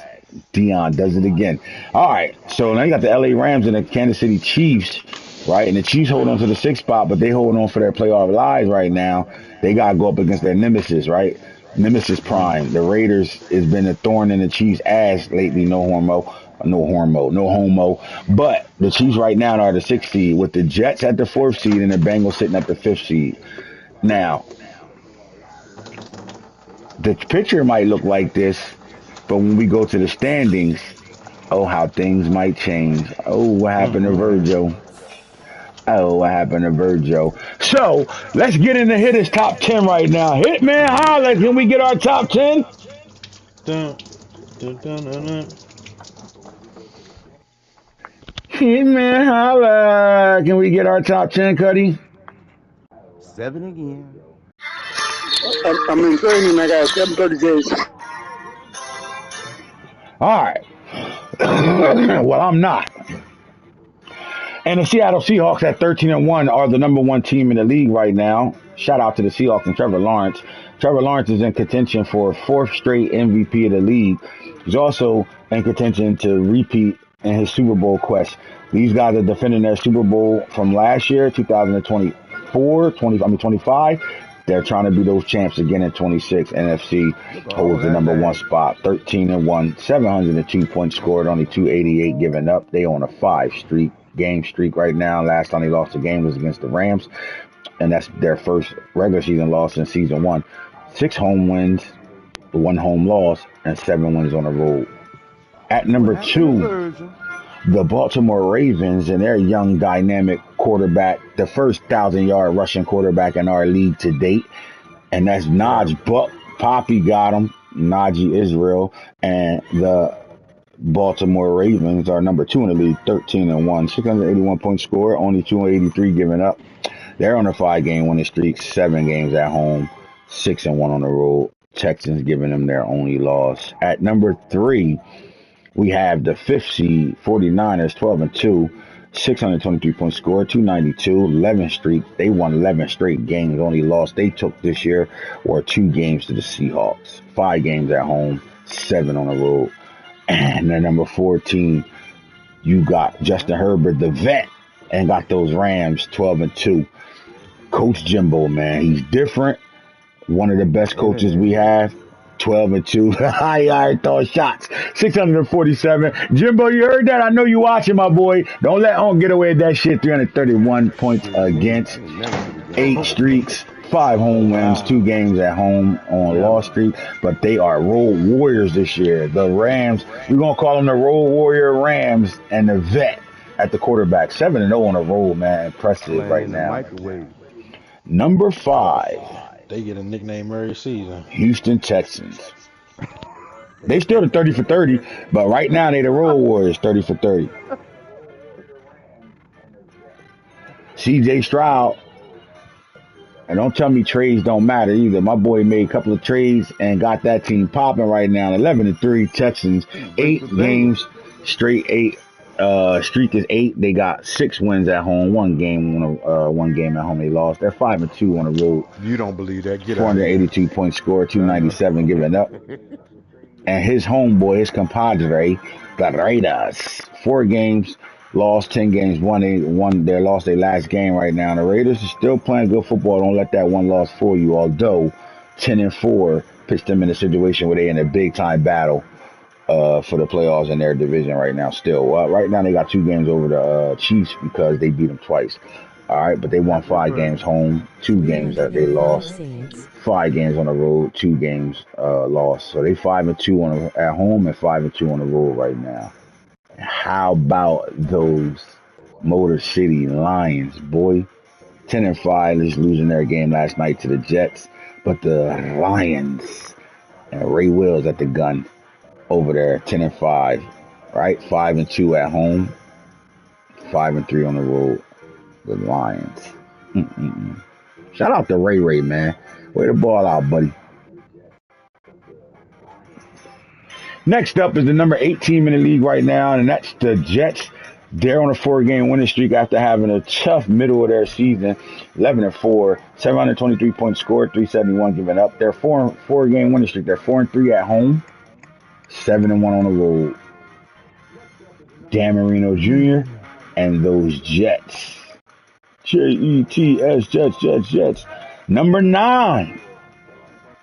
Dion does it again. All right, so now you got the LA Rams and the Kansas City Chiefs, right? And the Chiefs hold on to the sixth spot, but they hold on for their playoff lives right now. They got to go up against their nemesis, right? Nemesis Prime. The Raiders has been a thorn in the Chiefs' ass lately. No homo. But the Chiefs right now are the sixth seed, with the Jets at the fourth seed and the Bengals sitting at the fifth seed. Now, the picture might look like this, but when we go to the standings, oh, how things might change. Oh, what happened to Virgil? Oh, what happened to Virgil? So let's get in the hitters top 10 right now. Hitman holla, can we get our top 10? Dun, dun, dun, dun, dun. Hitman holla, can we get our top 10, Cuddy? 7 again. I'm in training. I got 7:30 days. All right. Well, I'm not. And the Seattle Seahawks at 13-1 are the number one team in the league right now. Shout out to the Seahawks and Trevor Lawrence. Trevor Lawrence is in contention for fourth straight MVP of the league. He's also in contention to repeat in his Super Bowl quest. These guys are defending their Super Bowl from last year, 25. They're trying to be those champs again in 26. NFC Look at all holds the that number one land. spot, 13-1, 702 points scored, only 288 given up. They on a game streak right now. Last time they lost a game was against the Rams, and that's their first regular season loss in season one. 6 home wins, 1 home loss, and 7 wins on the road. At What number happened to two, Virgil? the Baltimore Ravens and their young dynamic quarterback, the first 1,000-yard rushing quarterback in our league to date, and that's Najee Terrible. Buck. Poppy got him, Najee Israel, and the Baltimore Ravens are number two in the league, 13-1, 681 point score, only 283 given up. They're on a 5 game winning streak, 7 games at home, 6-1 on the road. Texans giving them their only loss. At number three, we have the fifth seed, 49ers, 12-2, 623 point score, 292, 11 streak. They won 11 straight games. Only loss they took this year were 2 games to the Seahawks. 5 games at home, 7 on the road. And then number 14, you got Justin Herbert, the vet, and got those Rams, 12-2. Coach Jimbo, man, he's different. One of the best coaches we Amen. have. 12-2. I throw shots. 647. Jimbo, you heard that? I know you watching, my boy. Don't let on get away with that shit. 331 points Shit, against. I ain't never should have got 8 streaks. 5 home wins. Wow. 2 games at home on never. loss streak. But they are road warriors this year. The Rams, we're going to call them the road warrior Rams and the vet at the quarterback. 7-0 on the road, man. Impressive Playing right in the now. microwave. Number 5, They get a nickname every season. Houston Texans. They still the 30 for 30, but right now they the road warriors 30 for 30. CJ Stroud, and don't tell me trades don't matter either. My boy made a couple of trades and got that team popping right now. 11-3 Texans, Wait eight for Bengals. games straight. Streak is 8. They got 6 wins at home. 1 game at home they lost. They're 5-2 on the road. You don't believe that? Get out of here. 482 point score, I know. 297 given up. And his homeboy, his compadre, the Raiders. 4 games, lost 10 games, won. They lost their last game right now. The Raiders are still playing good football. Don't let that one loss fool you. Although 10-4 puts them in a situation where they in a big time battle for the playoffs in their division right now. Still, right now they got 2 games over the Chiefs because they beat them twice. All right, but they won Happy 5 games birthday. home, 2 games that they 305 lost, Saints. 5 games on the road, 2 games lost. So they 5-2 at home and 5-2 on the road right now. How about those Motor City Lions, boy? 10-5, just losing their game last night to the Jets, but the Lions and Ray Wills at the gun over there, 10-5, right? 5-2 at home, 5-3 on the road. The Lions. Mm-mm-mm. Shout out to Ray, man. Way the ball out, buddy. Next up is the number 8 team in the league right now, and that's the Jets. They're on a 4-game winning streak after having a tough middle of their season, 11-4, 723 points scored, 371 given up. They're 4-game winning streak. They're 4-3 at home, 7-1 on the road. Dan Marino Jr. and those Jets. Jets, Jets. Number 9,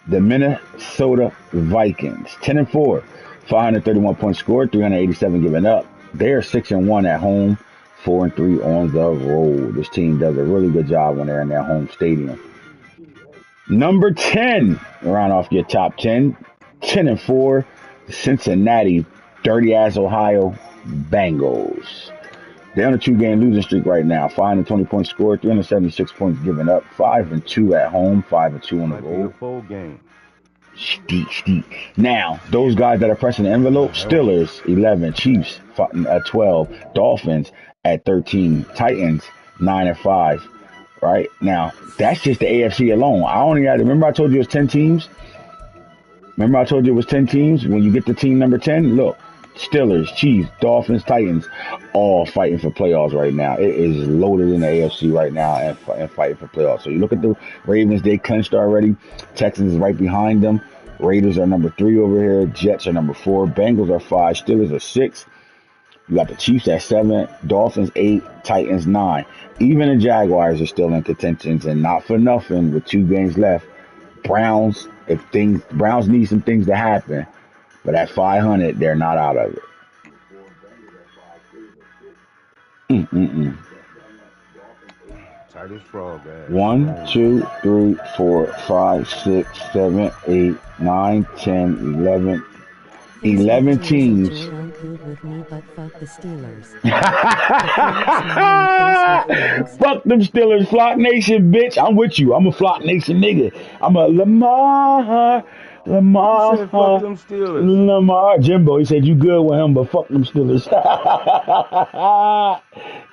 the Minnesota Vikings, 10-4, 531 points scored, 387 given up. They're 6-1 at home, 4-3 on the road. This team does a really good job when they're in their home stadium. Number 10, round off your top 10, 10-4, Cincinnati, dirty ass Ohio Bengals. They're on a 2-game losing streak right now. 520 points scored, 376 points given up, 5-2 at home, 5-2 on the Might be a road. full game. Steep. Now, those guys that are pressing the envelope, Steelers, 11, Chiefs, 12, Dolphins at 13, Titans, 9-5, right? Now, that's just the AFC alone. Remember I told you it was 10 teams? Remember I told you it was 10 teams? When you get to team number 10, look, Steelers, Chiefs, Dolphins, Titans, all fighting for playoffs right now. It is loaded in the AFC right now and fighting for playoffs. So you look at the Ravens, they clinched already. Texans is right behind them. Raiders are number 3 over here. Jets are number 4. Bengals are 5. Steelers are 6. You got the Chiefs at 7. Dolphins 8. Titans 9. Even the Jaguars are still in contentions, and not for nothing with 2 games left. Browns need some things to happen. But at 500, they're not out of it. Mm-mm-mm. Tight as frog ass. 1, 2, 3, 4, 5, 6, 7, 8, 9, 10, 11. 11 teams. With me, but fuck the Steelers. Fuck them Steelers, Flock Nation, bitch. I'm with you. I'm a Flock Nation nigga. I'm a Lamar. You said fuck them Steelers. Lamar. Jimbo, he said you good with him, but fuck them Steelers.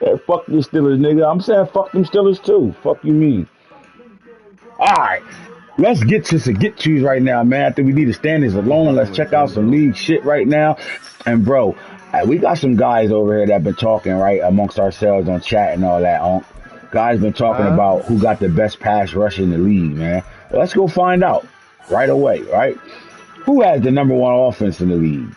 Yeah, fuck the Steelers, nigga. I'm saying fuck them Steelers too. Fuck you mean. All right. Let's get to some get tos right now, man. I think we need the standings alone. Let's check out some league shit right now. And bro, we got some guys over here that been talking right amongst ourselves on chat and all that. Guys been talking about who got the best pass rush in the league, man. Well, let's go find out right away, right? Who has the number 1 offense in the league?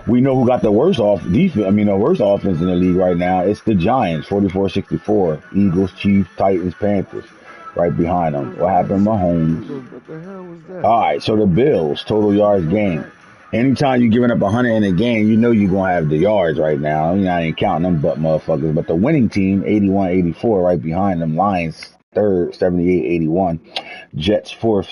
We know who got the worst worst offense in the league right now. It's the Giants, 44-64. Eagles, Chiefs, Titans, Panthers. Right behind them. What happened? Mahomes. What the hell was that? All right, so the Bills, total yards game. Anytime you're giving up 100 in a game, you know you're going to have the yards right now. I ain't counting them butt motherfuckers. But the winning team, 81-84, right behind them. Lions, 3rd, 78-81. Jets, 4th,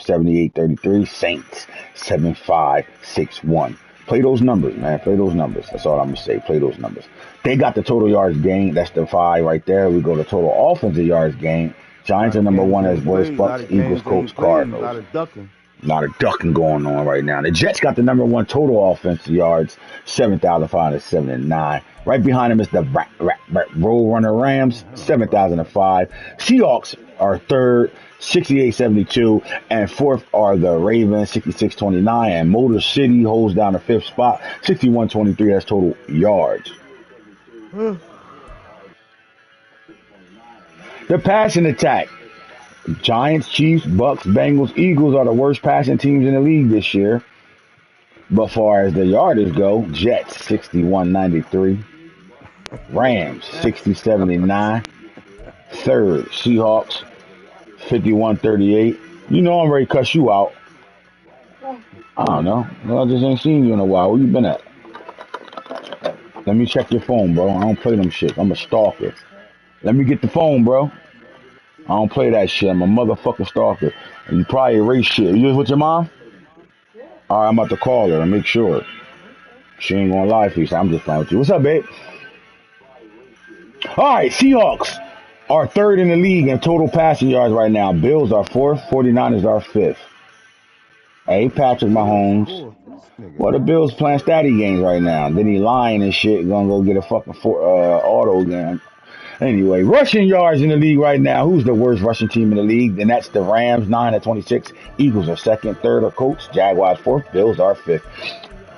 78-33. Saints, 7-5-6-1. Play those numbers, man. Play those numbers. That's all I'm going to say. Play those numbers. They got the total yards gain. That's the 5 right there. We go to total offensive yards gain. Giants are number 1 as boys, Bucks, Eagles, Colts, Cardinals. A lot of ducking going on right now. The Jets got the number 1 total offensive yards, 7,579. Right behind them is the Roll Runner Rams, 7,005. Seahawks are 3rd, 68-72, and 4th are the Ravens, 66-29. And Motor City holds down the 5th spot, 61-23 as total yards. The passing attack. Giants, Chiefs, Bucks, Bengals, Eagles are the worst passing teams in the league this year. But far as the yardage go, Jets 61-93, Rams 60-79, 3rd Seahawks 51-38. You know I'm ready to cuss you out. I don't know. Well, I just ain't seen you in a while. Where you been at? Let me check your phone, bro. I don't play them shit. I'm a stalker. Let me get the phone, bro. I don't play that shit. I'm a motherfucking stalker. And you probably erase shit. You was with your mom? All right, I'm about to call her and make sure. She ain't gonna lie for you, so I'm just playing with you. What's up, babe? All right, Seahawks are third in the league in total passing yards right now. Bills are fourth. 49ers are fifth. Hey, Patrick Bills Mahomes. fourth. This nigga Well, the here. Bills playing statty games right now. Then he lying and shit. Gonna go get a fucking auto game. Anyway, rushing yards in the league right now. Who's the worst rushing team in the league? And that's the Rams, 9 at 26. Eagles are second. Third are Colts. Jaguars fourth. Bills are fifth.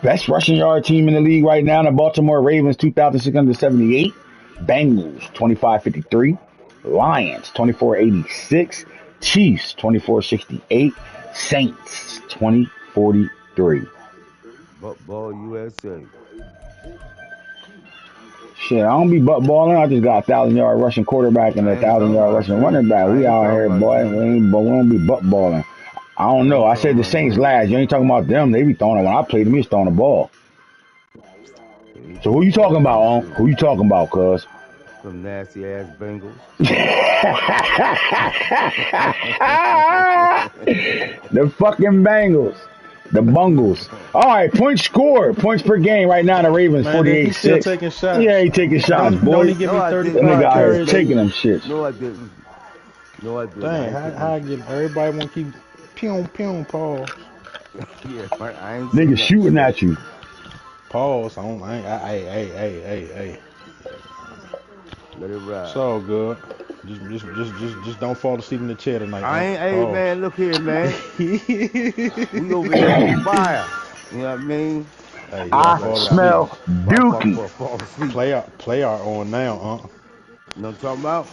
Best rushing yard team in the league right now, the Baltimore Ravens, 2,678. Bengals, 2,553. Lions, 2,486. Chiefs, 2,468. Saints, 2,043. Ball USA. Shit, I don't be butt balling. I just got a 1,000 yard rushing quarterback and a I ain't thousand talking yard about rushing you. running back. We I ain't out talking here, about boy. you. We don't be butt balling. I don't I know. ain't I talking said the about Saints you. last. You ain't talking about them. They be throwing it. When I played them, he was throwing the ball. Yeah, he So threw who the you ball talking to about, him Unc? too. Who you talking about, cuz? Some nasty ass Bengals. The fucking Bengals. The Bungles. All right, points scored. Points per game right now. The Ravens Man, if he's still 48-6. taking Yeah, shots, he taking shots, don't boy. he give No, me I That didn't. No, I 35 nigga out here didn't, carries? taking nigga. them shits. No, I didn't. No, I didn't. I Dang, ain't take how no I get shit. everybody want to keep pew pause. Yeah, I ain't say Nigga nothing, shooting shorty. at you. Pause. I don't. Hey. Let it It's ride. all good. Just don't fall asleep in the chair tonight, I Unc. ain't. Hey, Pause. man, look here, man. We over here on fire. You know what I mean? Hey, You don't act I like fall I asleep. smell dookie. fall asleep. Play art on now, Unc. You know what I'm talking about?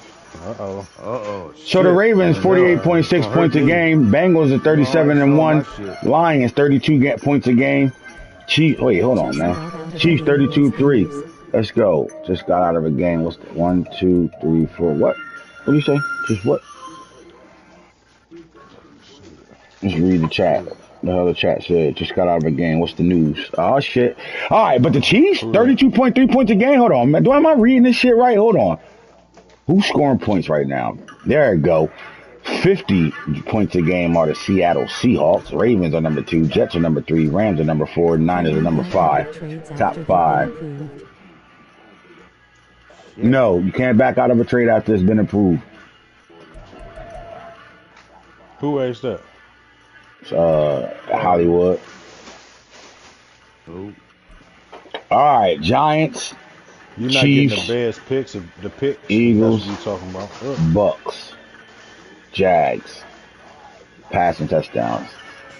Uh oh. So the Shit. Ravens You know, it's 48.6 gonna hurt points a me. game. Bengals at You know, I'm 37 and showing my 1. shit. Lions 32 points a game. Chiefs. Wait, hold on, Just man. got out of a Chiefs game. What's the 32-3. news? Let's go. Just got out of a game. What's the 1, 2, 3, 4? What? What do you say? Just what? Just read the chat. Shit. The hell the chat said. Just got out of a game. What's the news? Oh shit. All right, but the Uh-oh. Chiefs Who that? 32.3 points a game. Hold on, man. Am I reading this shit right? Hold on. Who's scoring points right now? There it go. 50 points a game are the Seattle Seahawks. Ravens are number 2. Jets are number 3. Rams are number 4. Can Niners are you number back out 5. of trades Top after they've been 5. approved? Shit. No, you can't back out of a trade after it's been approved. Who asked that? Cardi. Hollywood. Who? All right, Giants, You're not getting the Chiefs, best picks if the picks if that's what Eagles, you're talking about. Bucks, Jags. Passing touchdowns.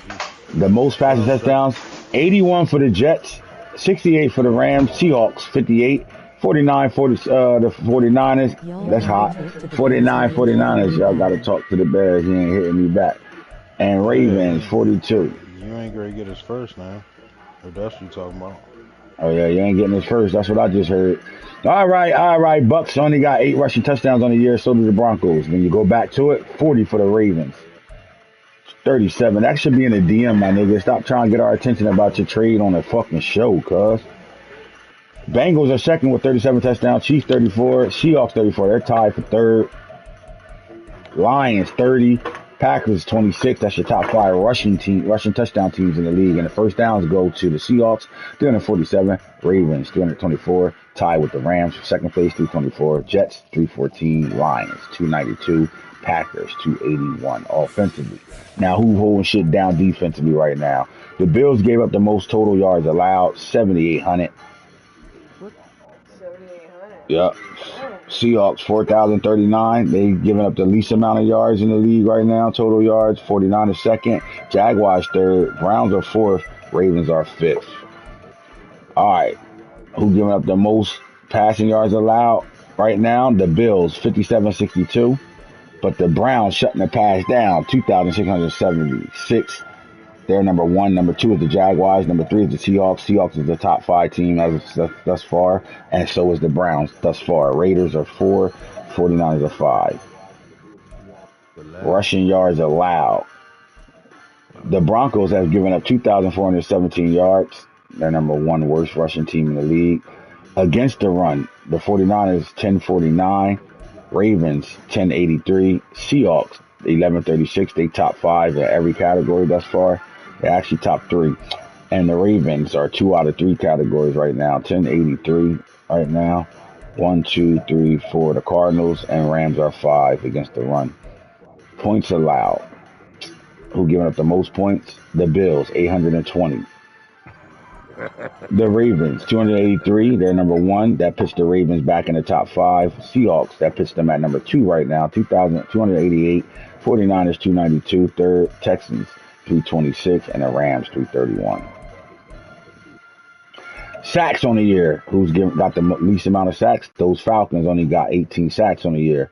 Jesus. The most passing Motherfucker. touchdowns, 81 for the Jets, 68 for the Rams, Seahawks, 58, 49 for the 49ers. Y'all That's gotta hot. talk to the Bears. He 49 ain't hitting 49ers. me Y'all got to back. talk to the Bears. He ain't hitting me back. And Yeah, Ravens, 42. you ain't gonna get his first now. If that's what you're talking about. Oh, yeah, you ain't getting his first. That's what I just heard. All right, all right. Bucks only got 8 rushing touchdowns on the year. So do the Broncos. When you go back to it, 40 for the Ravens. 37. That should be in the DM, my nigga. Stop trying to get our attention about your trade on a fucking show, cuz. Bengals are second with 37 touchdowns. Chiefs 34. Seahawks 34. They're tied for third. Lions 30. Packers 26. That's your top 5 rushing touchdown teams in the league. And the first downs go to the Seahawks 347. Ravens 324. Tied with the Rams for second place 324. Jets 314. Lions 292. Packers 281 offensively. Now who holding shit down defensively right now? The Bills gave up the most total yards allowed, 7,800. What? Yep. Seahawks 4,039. They giving up the least amount of yards in the league right now. Total yards 49 is second. Jaguars third. Browns are fourth. Ravens are fifth. All right. Who giving up the most passing yards allowed right now? The Bills 57-62. But the Browns shutting the pass down 2,676. They're number 1. Number 2 is the Jaguars. Number 3 is the Seahawks. Seahawks is the top 5 team thus far, and so is the Browns thus far. Raiders are 4. 49ers are 5. The last Rushing yards allowed. The Broncos have given up 2,417 yards. They're number one worst rushing team in the league. Against the run, the 49ers 1049, Ravens 1083, Seahawks 1136. They top 5 in every category thus far. They're actually top 3. And the Ravens are 2 out of 3 categories right now. 1083 right now. 1, 2, 3, 4. The Cardinals and Rams are 5 against the run. Points allowed. Who giving up the most points? The Bills, 820. The Ravens, 283. They're number 1. That puts the Ravens back in the top 5. Seahawks, that puts them at number 2 right now, 2,288. 49ers, 292. Third, Texans, 326. And the Rams, 331. Sacks on the year. Got the least amount of sacks? Those Falcons only got 18 sacks on the year.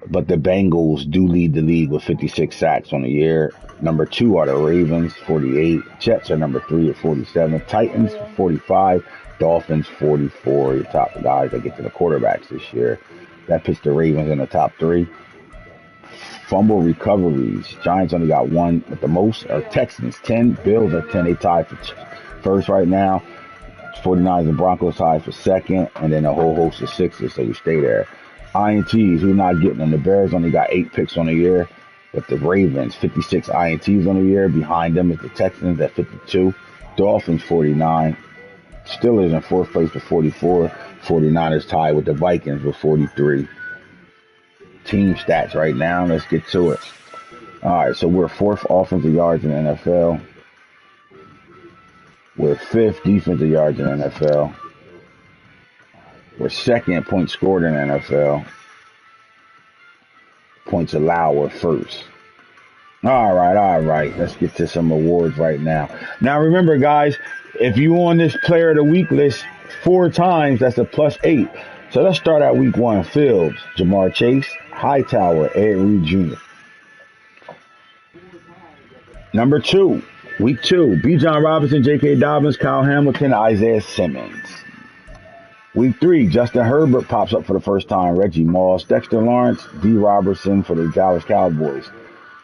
But the Bengals do lead the league with 56 sacks on the year. Number 2 are the Ravens, 48. Jets are number 3 at 47. Titans, 45. Dolphins, 44. The top guys that get to the quarterbacks this year. That puts the Ravens in the top 3. Fumble recoveries. Giants only got 1, but the most are Texans, 10. Bills are 10. They tied for first right now. 49ers and Broncos tied for second. And then a whole host of sixes, so we stay there. INTs, who's not getting them. The Bears only got 8 picks on the year, but the Ravens, 56 INTs on the year. Behind them is the Texans at 52. Dolphins, 49. Steelers in 4th place with 44. 49ers tied with the Vikings with 43. Team stats right now. Let's get to it. All right, so we're 4th offensive yards in the NFL. We're 5th defensive yards in the NFL. We're 2nd points scored in the NFL. Points allowed, we're 1st. All right. Let's get to some awards right now. Now, remember, guys, if you on this player of the week list 4 times, that's a +8. So let's start at week 1. Fields, Jamar Chase, Hightower, Ed Reed Jr. Number 2, week 2, Bijan Robinson, J.K. Dobbins, Kyle Hamilton, Isaiah Simmons. Week 3, Justin Herbert pops up for the first time. Reggie Moss, Dexter Lawrence, D. Robertson for the Dallas Cowboys.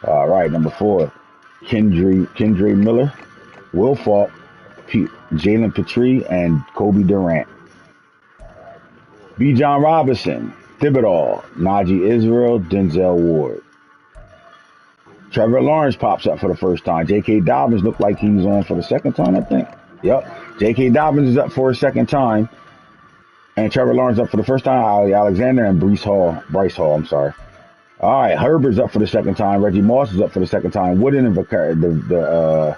All right, number 4, Kendre Miller, Will Falk, Jalen Petrie, and Kobe Durant. Bijan Robinson, Thibodeau, Najee Israel, Denzel Ward. Trevor Lawrence pops up for the first time. J.K. Dobbins looked like he's on for the second time, I think. Yep. J.K. Dobbins is up for a second time. And Trevor Lawrence up for the first time. Ali Alexander and Bryce Hall. All right, Herbert's up for the second time. Reggie Moss is up for the second time. Wooden and the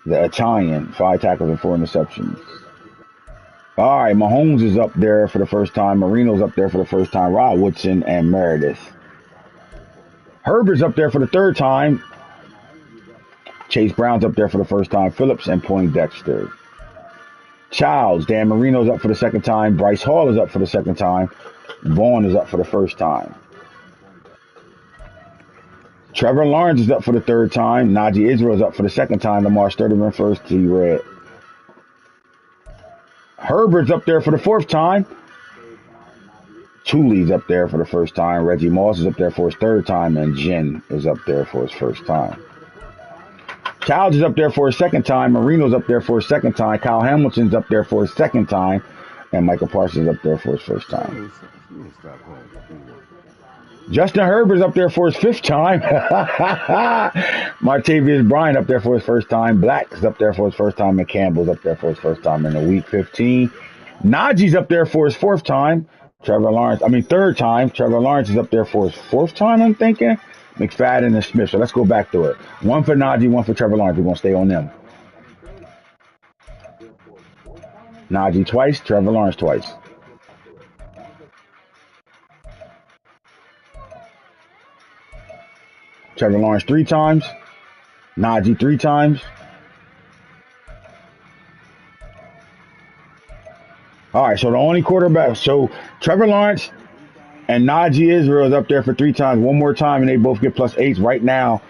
Italian, 5 tackles and 4 interceptions. All right, Mahomes is up there for the first time. Marino's up there for the first time. Rod Woodson and Meredith. Herbert's up there for the 3rd time. Chase Brown's up there for the first time. Phillips and Poindexter. Childs, Dan Marino's up for the second time. Bryce Hall is up for the second time. Vaughn is up for the first time. Trevor Lawrence is up for the 3rd time. Najee Israel is up for the second time. Lamar Sturdivant first. T. Red. Herbert's up there for the 4th time. Tooley's up there for the first time. Reggie Moss is up there for his 3rd time. And Jen is up there for his first time. Childs is up there for his 2nd time. Marino's up there for his 2nd time. Kyle Hamilton's up there for his 2nd time. And Michael Parsons up there for his 1st time. Justin Herbert's up there for his 5th time. Martavius Bryant up there for his 1st time. Black is up there for his 1st time. And Campbell's up there for his 1st time in the week 15. Najee's up there for his 4th time. 3rd time. Trevor Lawrence is up there for his 4th time, I'm thinking. McFadden and Smith. So let's go back to it. 1 for Najee, 1 for Trevor Lawrence. We're going to stay on them. Najee twice, Trevor Lawrence twice. Trevor Lawrence 3 times. Najee 3 times. All right, so the only quarterback. So Trevor Lawrence and Najee Israel is up there for 3 times. One more time, and they both get +8s. Right now,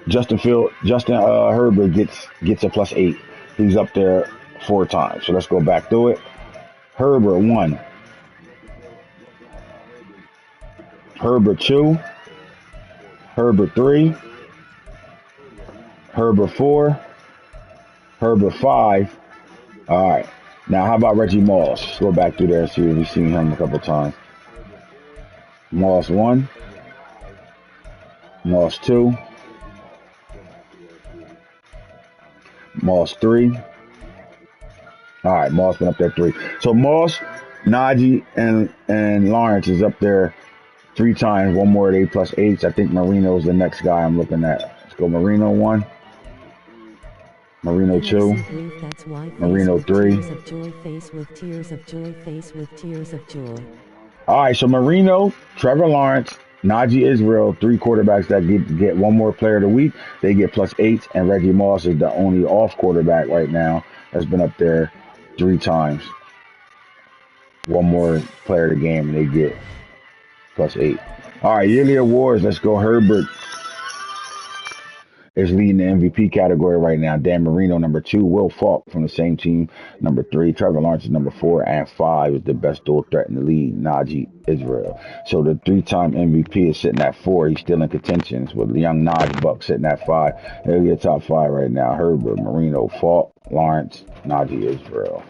Justin Herbert gets a +8. He's up there 4 times. So let's go back through it. Herbert 1. Herbert 2. Herbert 3, Herbert 4, Herbert 5. All right. Now, how about Reggie Moss? Let's go back through there and see if we've seen him a couple times. Moss 1, Moss 2, Moss 3. All right, Moss been up there 3. So Moss, Najee, and Lawrence is up there 3 times. One more at A+H. I think Marino's the next guy I'm looking at. Let's go Marino 1, Marino 2, NFC brief, that's why face Marino with 3. tears of joy, face with tears of joy, face with tears of joy. All right, so Marino, Trevor Lawrence, Najee Israel, 3 quarterbacks that get one more player of the week. They get +8, and Reggie Moss is the only off quarterback right now that's been up there 3 times. One more player of the game, and they get +8. All right, yearly awards. Let's go. Herbert is leading the MVP category right now. Dan Marino, number 2. Will Falk from the same team, number 3. Trevor Lawrence is number 4. And 5 is the best dual threat in the league, Najee Israel. So the 3-time MVP is sitting at 4. He's still in contentions with young Naj Buck sitting at 5. They're your top 5 right now. Herbert, Marino, Falk, Lawrence, Najee Israel.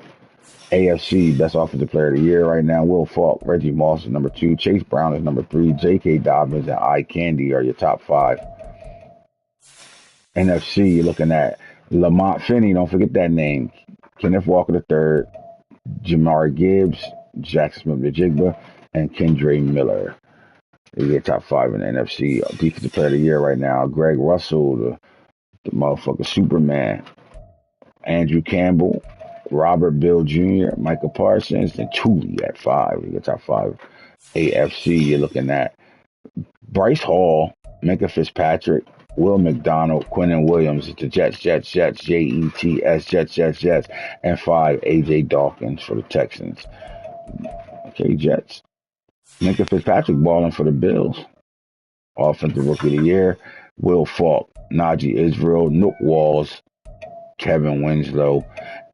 AFC, best offensive player of the year right now. Will Falk, Reggie Moss is number 2. Chase Brown is number 3. J.K. Dobbins and Eye Candy are your top 5. NFC, you're looking at Lamont Finney, don't forget that name. Kenneth Walker III, Jamar Gibbs, Jackson Smith-Njigba, and Kendre Miller. They get top 5 in the NFC. Defensive player of the year right now. Greg Russell, the motherfucker Superman. Andrew Campbell, Robert Bill Jr., Michael Parsons, and Thule at 5. You get top 5. AFC, you're looking at Bryce Hall, Minka Fitzpatrick, Will McDonald, Quinnen Williams, the Jets, Jets, Jets, and 5, A.J. Dawkins for the Texans. Okay, Jets. Minka Fitzpatrick balling for the Bills. Offensive Rookie of the Year, Will Falk, Najee Israel, Nook Walls, Kevin Winslow,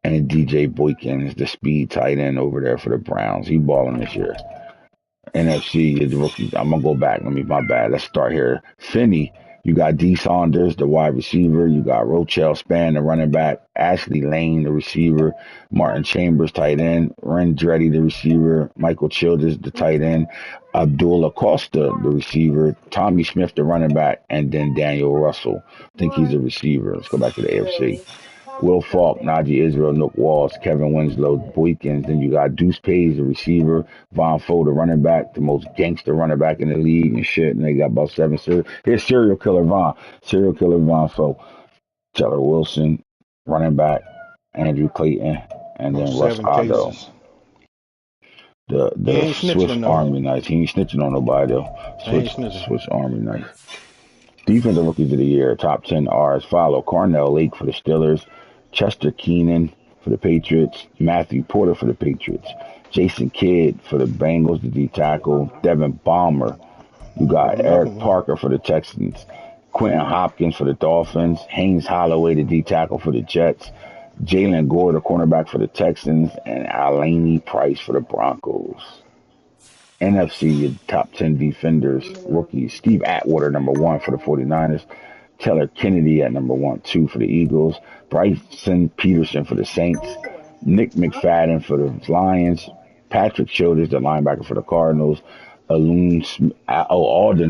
and DJ Boykins, the speed tight end over there for the Browns. He balling this year. NFC is rookie. I'm gonna go back. My bad. Let's start here. Finney, you got D. Saunders, the wide receiver. You got Rochelle Spann, the running back. Ashley Lane, the receiver. Martin Chambers, tight end. Ren Dreddy, the receiver. Michael Childers, the tight end. Abdul Acosta, the receiver. Tommy Smith, the running back, and then Daniel Russell. I think he's a receiver. Let's go back to the AFC. Will Falk, Najee Israel, Nook Walls, Kevin Winslow, Boykins. Then you got Deuce Page, the receiver, Von Foe, the running back, the most gangster running back in the league and shit. And they got about 7 Here's serial killer Von Foe, Teller Wilson, running back, Andrew Clayton, and then Russ 7 Otto, cases. the He ain't Swiss snitching though. Army knife. He ain't snitching on nobody though. Swiss Army knife. Defensive Rookies of the Year, top 10 are as follow. Cornell Lake for the Steelers, Chester Keenan for the Patriots, Matthew Porter for the Patriots, Jason Kidd for the Bengals, the D tackle, Devin Balmer. You got Eric Parker for the Texans, Quentin Hopkins for the Dolphins, Haynes Holloway, the D tackle for the Jets, Jalen Gore, the cornerback for the Texans, and Alani Price for the Broncos. NFC, top 10 defenders, rookies. Steve Atwater, number 1 for the 49ers. Taylor Kennedy at number 1, 2 for the Eagles. Bryson Peterson for the Saints. Nick McFadden for the Lions. Patrick Childers, the linebacker for the Cardinals. Alden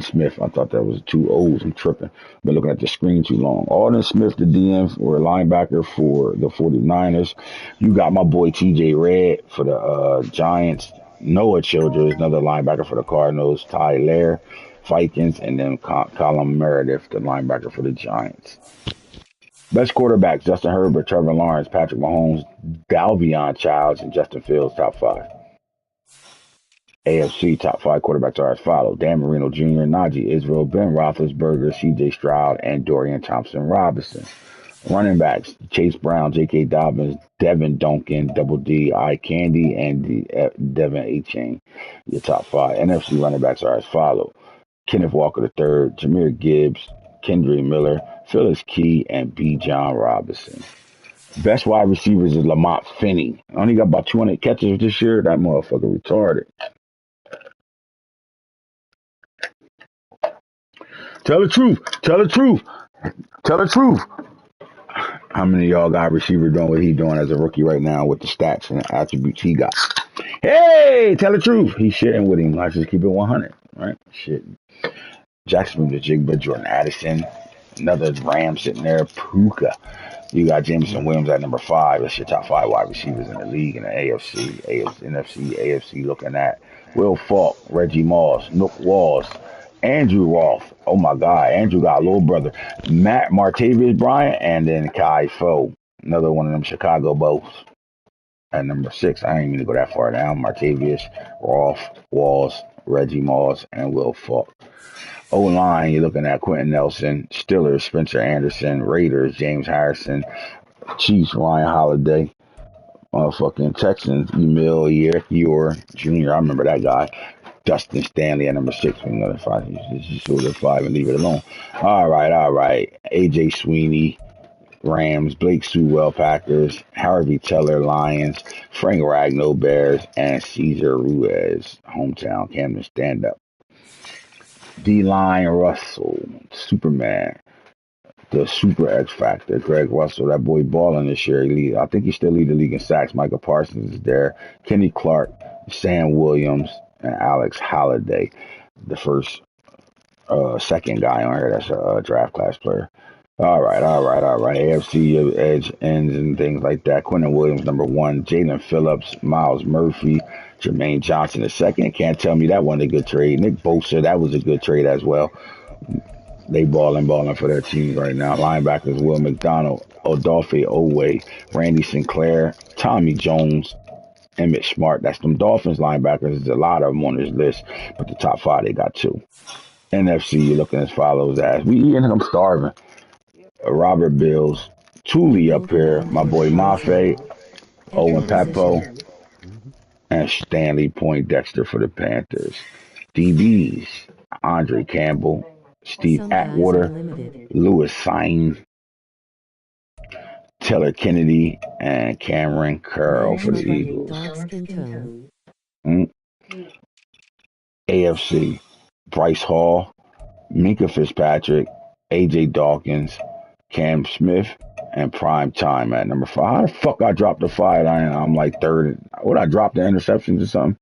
Smith. I thought that was 2 O's. I'm tripping. Been looking at the screen too long. Alden Smith, the DM, or linebacker for the 49ers. You got my boy TJ Red for the Giants. Noah Childers, another linebacker for the Cardinals. Ty Lair, Vikings, and then Colin Meredith, the linebacker for the Giants. Best quarterbacks, Justin Herbert, Trevor Lawrence, Patrick Mahomes, Dalvion Childs, and Justin Fields, top 5. AFC top 5 quarterbacks are as follow. Dan Marino Jr., Najee Israel, Ben Roethlisberger, C.J. Stroud, and Dorian Thompson-Robinson. Running backs, Chase Brown, J.K. Dobbins, Devin Duncan, Double D, Eye Candy, and Devin A-Chain. Your top 5. NFC running backs are as follow. Kenneth Walker III, Jahmyr Gibbs, Kendre Miller, Phyllis Key, and B. John Robinson. Best wide receivers is Lamont Finney. Only got about 200 catches this year. That motherfucker retarded. Tell the truth. Tell the truth. Tell the truth. How many of y'all got a receiver doing what he doing as a rookie right now with the stats and the attributes he got? Hey, tell the truth. He's shitting with him. Let's just keep it 100, right? Shit. Jackson the Jigba, Jordan Addison, another Ram sitting there. Puka. You got Jameson Williams at number 5. That's your top 5 wide receivers in the league in the NFC, AFC. Looking at Will Falk, Reggie Moss, Nook Walls, Andrew Roth. Oh my God, Andrew got a little brother, Martavius Bryant, and then Kai Foe, another one of them Chicago Bulls at number 6. I ain't even to go that far down. Martavius, Roth, Walls, Reggie Moss, and Will Falk. O-line, you're looking at Quentin Nelson, Steelers, Spencer Anderson, Raiders, James Harrison, Chiefs, Ryan Holiday, motherfucking Texans, Emil Eure Jr. I remember that guy. Dustin Stanley at number 6. We know the 5. Just go to 5 and leave it alone. All right. AJ Sweeney, Rams, Blake Sewell, Packers, Harvey Teller, Lions, Frank Ragnow, Bears, and Cesar Ruiz, hometown Camden stand-up. D-line, Russell, Superman, the super X Factor, Greg Russell, that boy balling this year. I think he still lead the league in sacks. Michael Parsons is there. Kenny Clark, Sam Williams, and Alex Holiday, the second guy on here that's a draft class player. All right. AFC edge ends and things like that. Quentin Williams, number 1. Jalen Phillips, Miles Murphy, Jermaine Johnson, the second. Can't tell me that wasn't a good trade. Nick Bosa, that was a good trade as well. They balling for their teams right now. Linebackers, Will McDonald, Odafe Owe, Randy Sinclair, Tommy Jones, Emmett Smart. That's them Dolphins linebackers. There's a lot of them on this list, but the top 5, they got 2. NFC, you're looking as follows as we eating, I'm starving. Robert Bills, Thule up here, my boy Mafe, Owen Papo, and Stanley Poindexter for the Panthers. DBs, Andre Campbell, Steve Atwater, Lewis Sine, Taylor Kennedy, and Cameron Curl for the Eagles. AFC, Bryce Hall, Minka Fitzpatrick, AJ Dawkins, Cam Smith, and Prime Time at number 5. How the fuck I dropped the 5? I'm like 3rd. Would I drop the interceptions or something?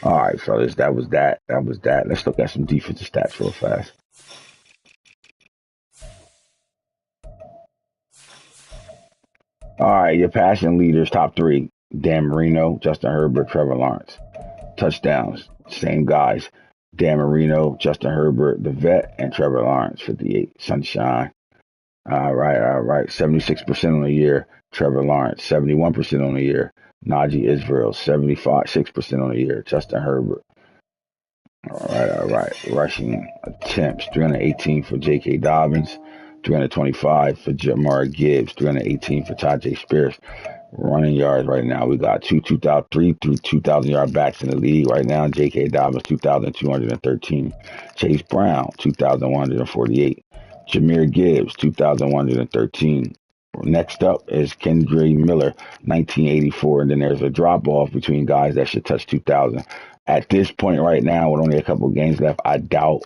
All right, fellas, that was that. Let's look at some defensive stats real fast. All right, your passing leaders, top 3. Dan Marino, Justin Herbert, Trevor Lawrence. Touchdowns, same guys. Dan Marino, Justin Herbert, the vet, and Trevor Lawrence, 58. Sunshine. All right. 76% on the year. Trevor Lawrence, 71% on the year. Najee Israel, 6% on the year. Justin Herbert. All right. Rushing attempts, 318 for J.K. Dobbins, 325 for Jamar Gibbs, 318 for Tajay Spears. Running yards right now, we got 3 through 2,000 yard backs in the league right now. J.K. Dobbins, 2,213. Chase Brown, 2,148. Jahmyr Gibbs, 2,113. Next up is Kendre Miller, 1984. And then there's a drop off between guys that should touch 2,000. At this point right now, with only a couple of games left, I doubt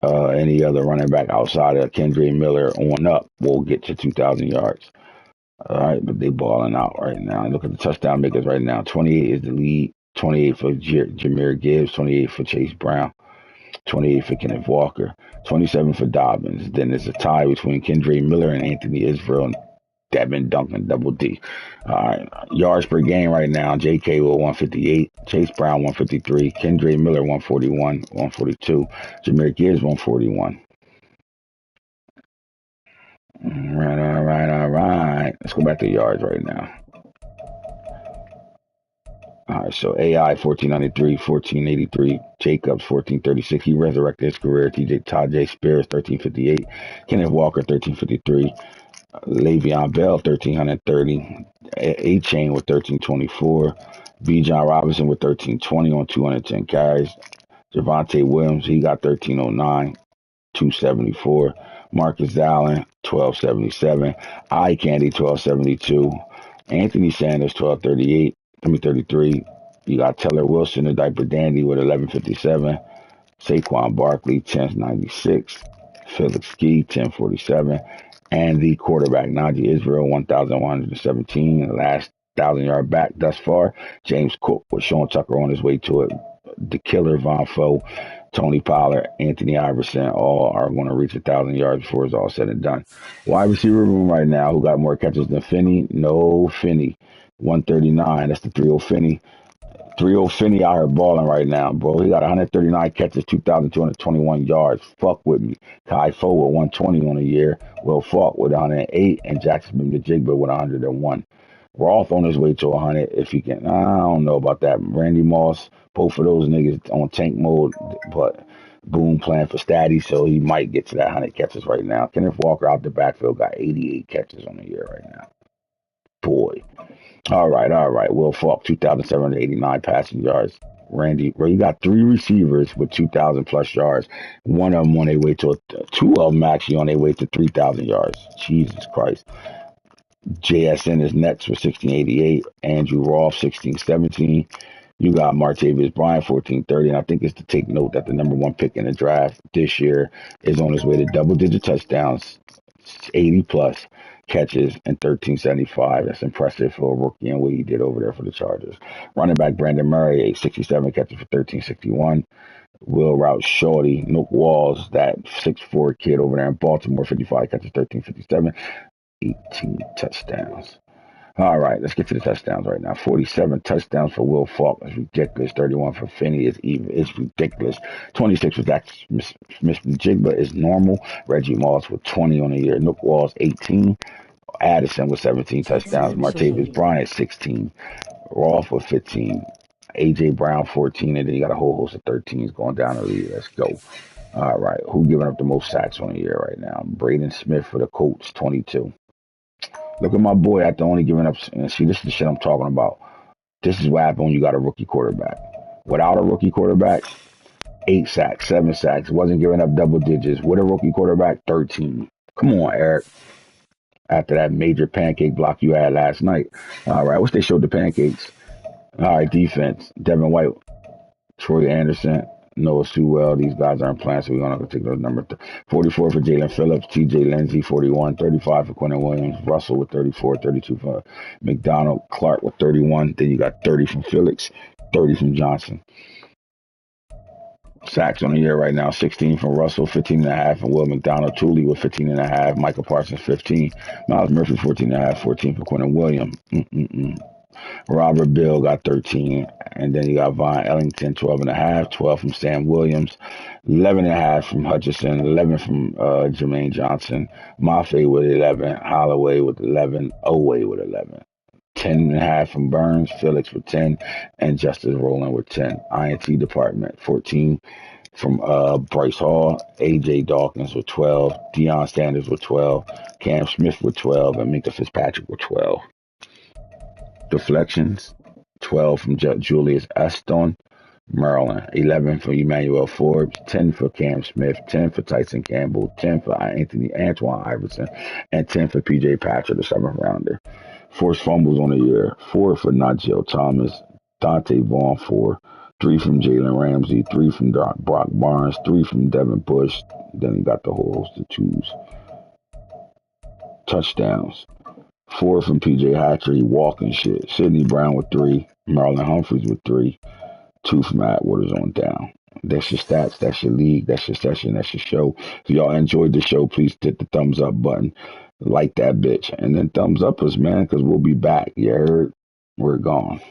any other running back outside of Kendre Miller on up will get to 2,000 yards. All right, but they balling out right now. Look at the touchdown makers right now. 28 is the lead. 28 for Jahmyr Gibbs. 28 for Chase Brown. 28 for Kenneth Walker. 27 for Dobbins. Then there's a tie between Kendre Miller and Anthony Israel and Devin Duncan, double D. All right, yards per game right now. J.K. with 158. Chase Brown 153. Kendre Miller 141. 142. Jahmyr Gibbs 141. All right. Let's go back to yards right now. All right, so AI 1493, 1483, Jacobs 1436. He resurrected his career. Tajay Spears 1358, Kenneth Walker 1353, Le'Veon Bell 1330, A-Chain with 1324, B. John Robinson with 1320 on 210 carries. Javonte Williams, he got 1309. 274. Marcus Allen, 1277. Eye Candy, 1272. Anthony Sanders, 1238. 33. You got Teller Wilson, the diaper dandy, with 1157. Saquon Barkley, 1096. Felix Ski, 1047. And the quarterback, Najee Israel, 1,117. The last 1,000-yard back thus far, James Cook with Sean Tucker on his way to it. The killer, Von Foe, Tony Pollard, Anthony Iverson, all are going to reach 1,000 yards before it's all said and done. Wide receiver room right now, who got more catches than Finney? No Finney. 139. That's the 3-0 Finney. 3-0 Finney out here balling right now, bro. He got 139 catches, 2,221 yards. Fuck with me. Kai Fo with 120 on the year. Will Falk with 108. And Jackson Smith-Njigba with 101. Roth on his way to 100 if he can. I don't know about that. Randy Moss, both of those niggas on tank mode, but Boone playing for Statty, so he might get to that 100 catches right now. Kenneth Walker out the backfield got 88 catches on the year right now. Boy. All right. Will Falk, 2,789 passing yards. Randy, bro, you got 3 receivers with 2,000 plus yards. One of them on their way to, 2 of them actually on their way to 3,000 yards. Jesus Christ. JSN is next with 1688. Andrew Roth, 1617. You got Martavis Bryant, 1430. And I think it's to take note that the number 1 pick in the draft this year is on his way to double-digit touchdowns, 80 plus catches, and 1375. That's impressive for a rookie and what he did over there for the Chargers. Running back Brandon Murray, 67 catches for 1361. Will Route Shorty, Nook Walls, that 6'4" kid over there in Baltimore, 55 catches, 1357. 18 touchdowns. All right, let's get to the touchdowns right now. 47 touchdowns for Will Falk. That's ridiculous. 31 for Finney is ridiculous. 26 for Zach Smith-Njigba is normal. Reggie Moss with 20 on the year. Nook Walls, 18. Addison with 17 touchdowns. Martavis Bryant, 16. Roth with 15. A.J. Brown, 14. And then you got a whole host of 13s going down the league. Let's go. All right, who giving up the most sacks on the year right now? Braden Smith for the Colts, 22. Look at my boy after only giving up. And see, this is the shit I'm talking about. This is what happened when you got a rookie quarterback. Without a rookie quarterback, 8 sacks, 7 sacks. Wasn't giving up double digits. With a rookie quarterback, 13. Come on, Eric. After that major pancake block you had last night. All right, what's they showed the pancakes? All right, defense. Devin White, Troy Anderson, Noah Sewell. These guys aren't playing, so we're going to take those numbers. 44 for Jalen Phillips, TJ Lindsey, 41, 35 for Quentin Williams, Russell with 34, 32 for McDonald, Clark with 31. Then you got 30 from Felix, 30 from Johnson. Sacks on the year right now, 16 from Russell, 15.5 from Will McDonald, Tooley with 15.5, Michael Parsons 15, Miles Murphy 14.5, 14 for Quentin Williams. Robert Bill got 13, and then you got Von Ellington, 12.5, 12 from Sam Williams, 11.5 from Hutchinson, 11 from Jermaine Johnson, Mafe with 11, Holloway with 11, Oway with 11. 10.5 from Burns, Felix with 10, and Justice Rowland with 10. INT department, 14 from Bryce Hall, AJ Dawkins with 12, Deion Sanders with 12, Cam Smith with 12, and Minka Fitzpatrick with 12. Deflections, 12 from Julius Aston, Maryland, 11 for Emmanuel Forbes, 10 for Cam Smith, 10 for Tyson Campbell, 10 for Antoine Iverson, and 10 for PJ Patrick, the 7th rounder. Forced fumbles on the year, 4 for Najee Thomas, Dante Vaughn, 4, 3 from Jalen Ramsey, 3 from Brock Barnes, 3 from Devin Bush. Then he got the whole host of 2s. Touchdowns, 4 from PJ Hatcher, he walking shit. Sidney Brown with 3, Marlon Humphreys with 3, 2 from Atwaters on down. That's your stats, that's your league, that's your session, that's your show. If y'all enjoyed the show, please hit the thumbs up button. Like that bitch. And then thumbs up us, man, because we'll be back. You heard? We're gone.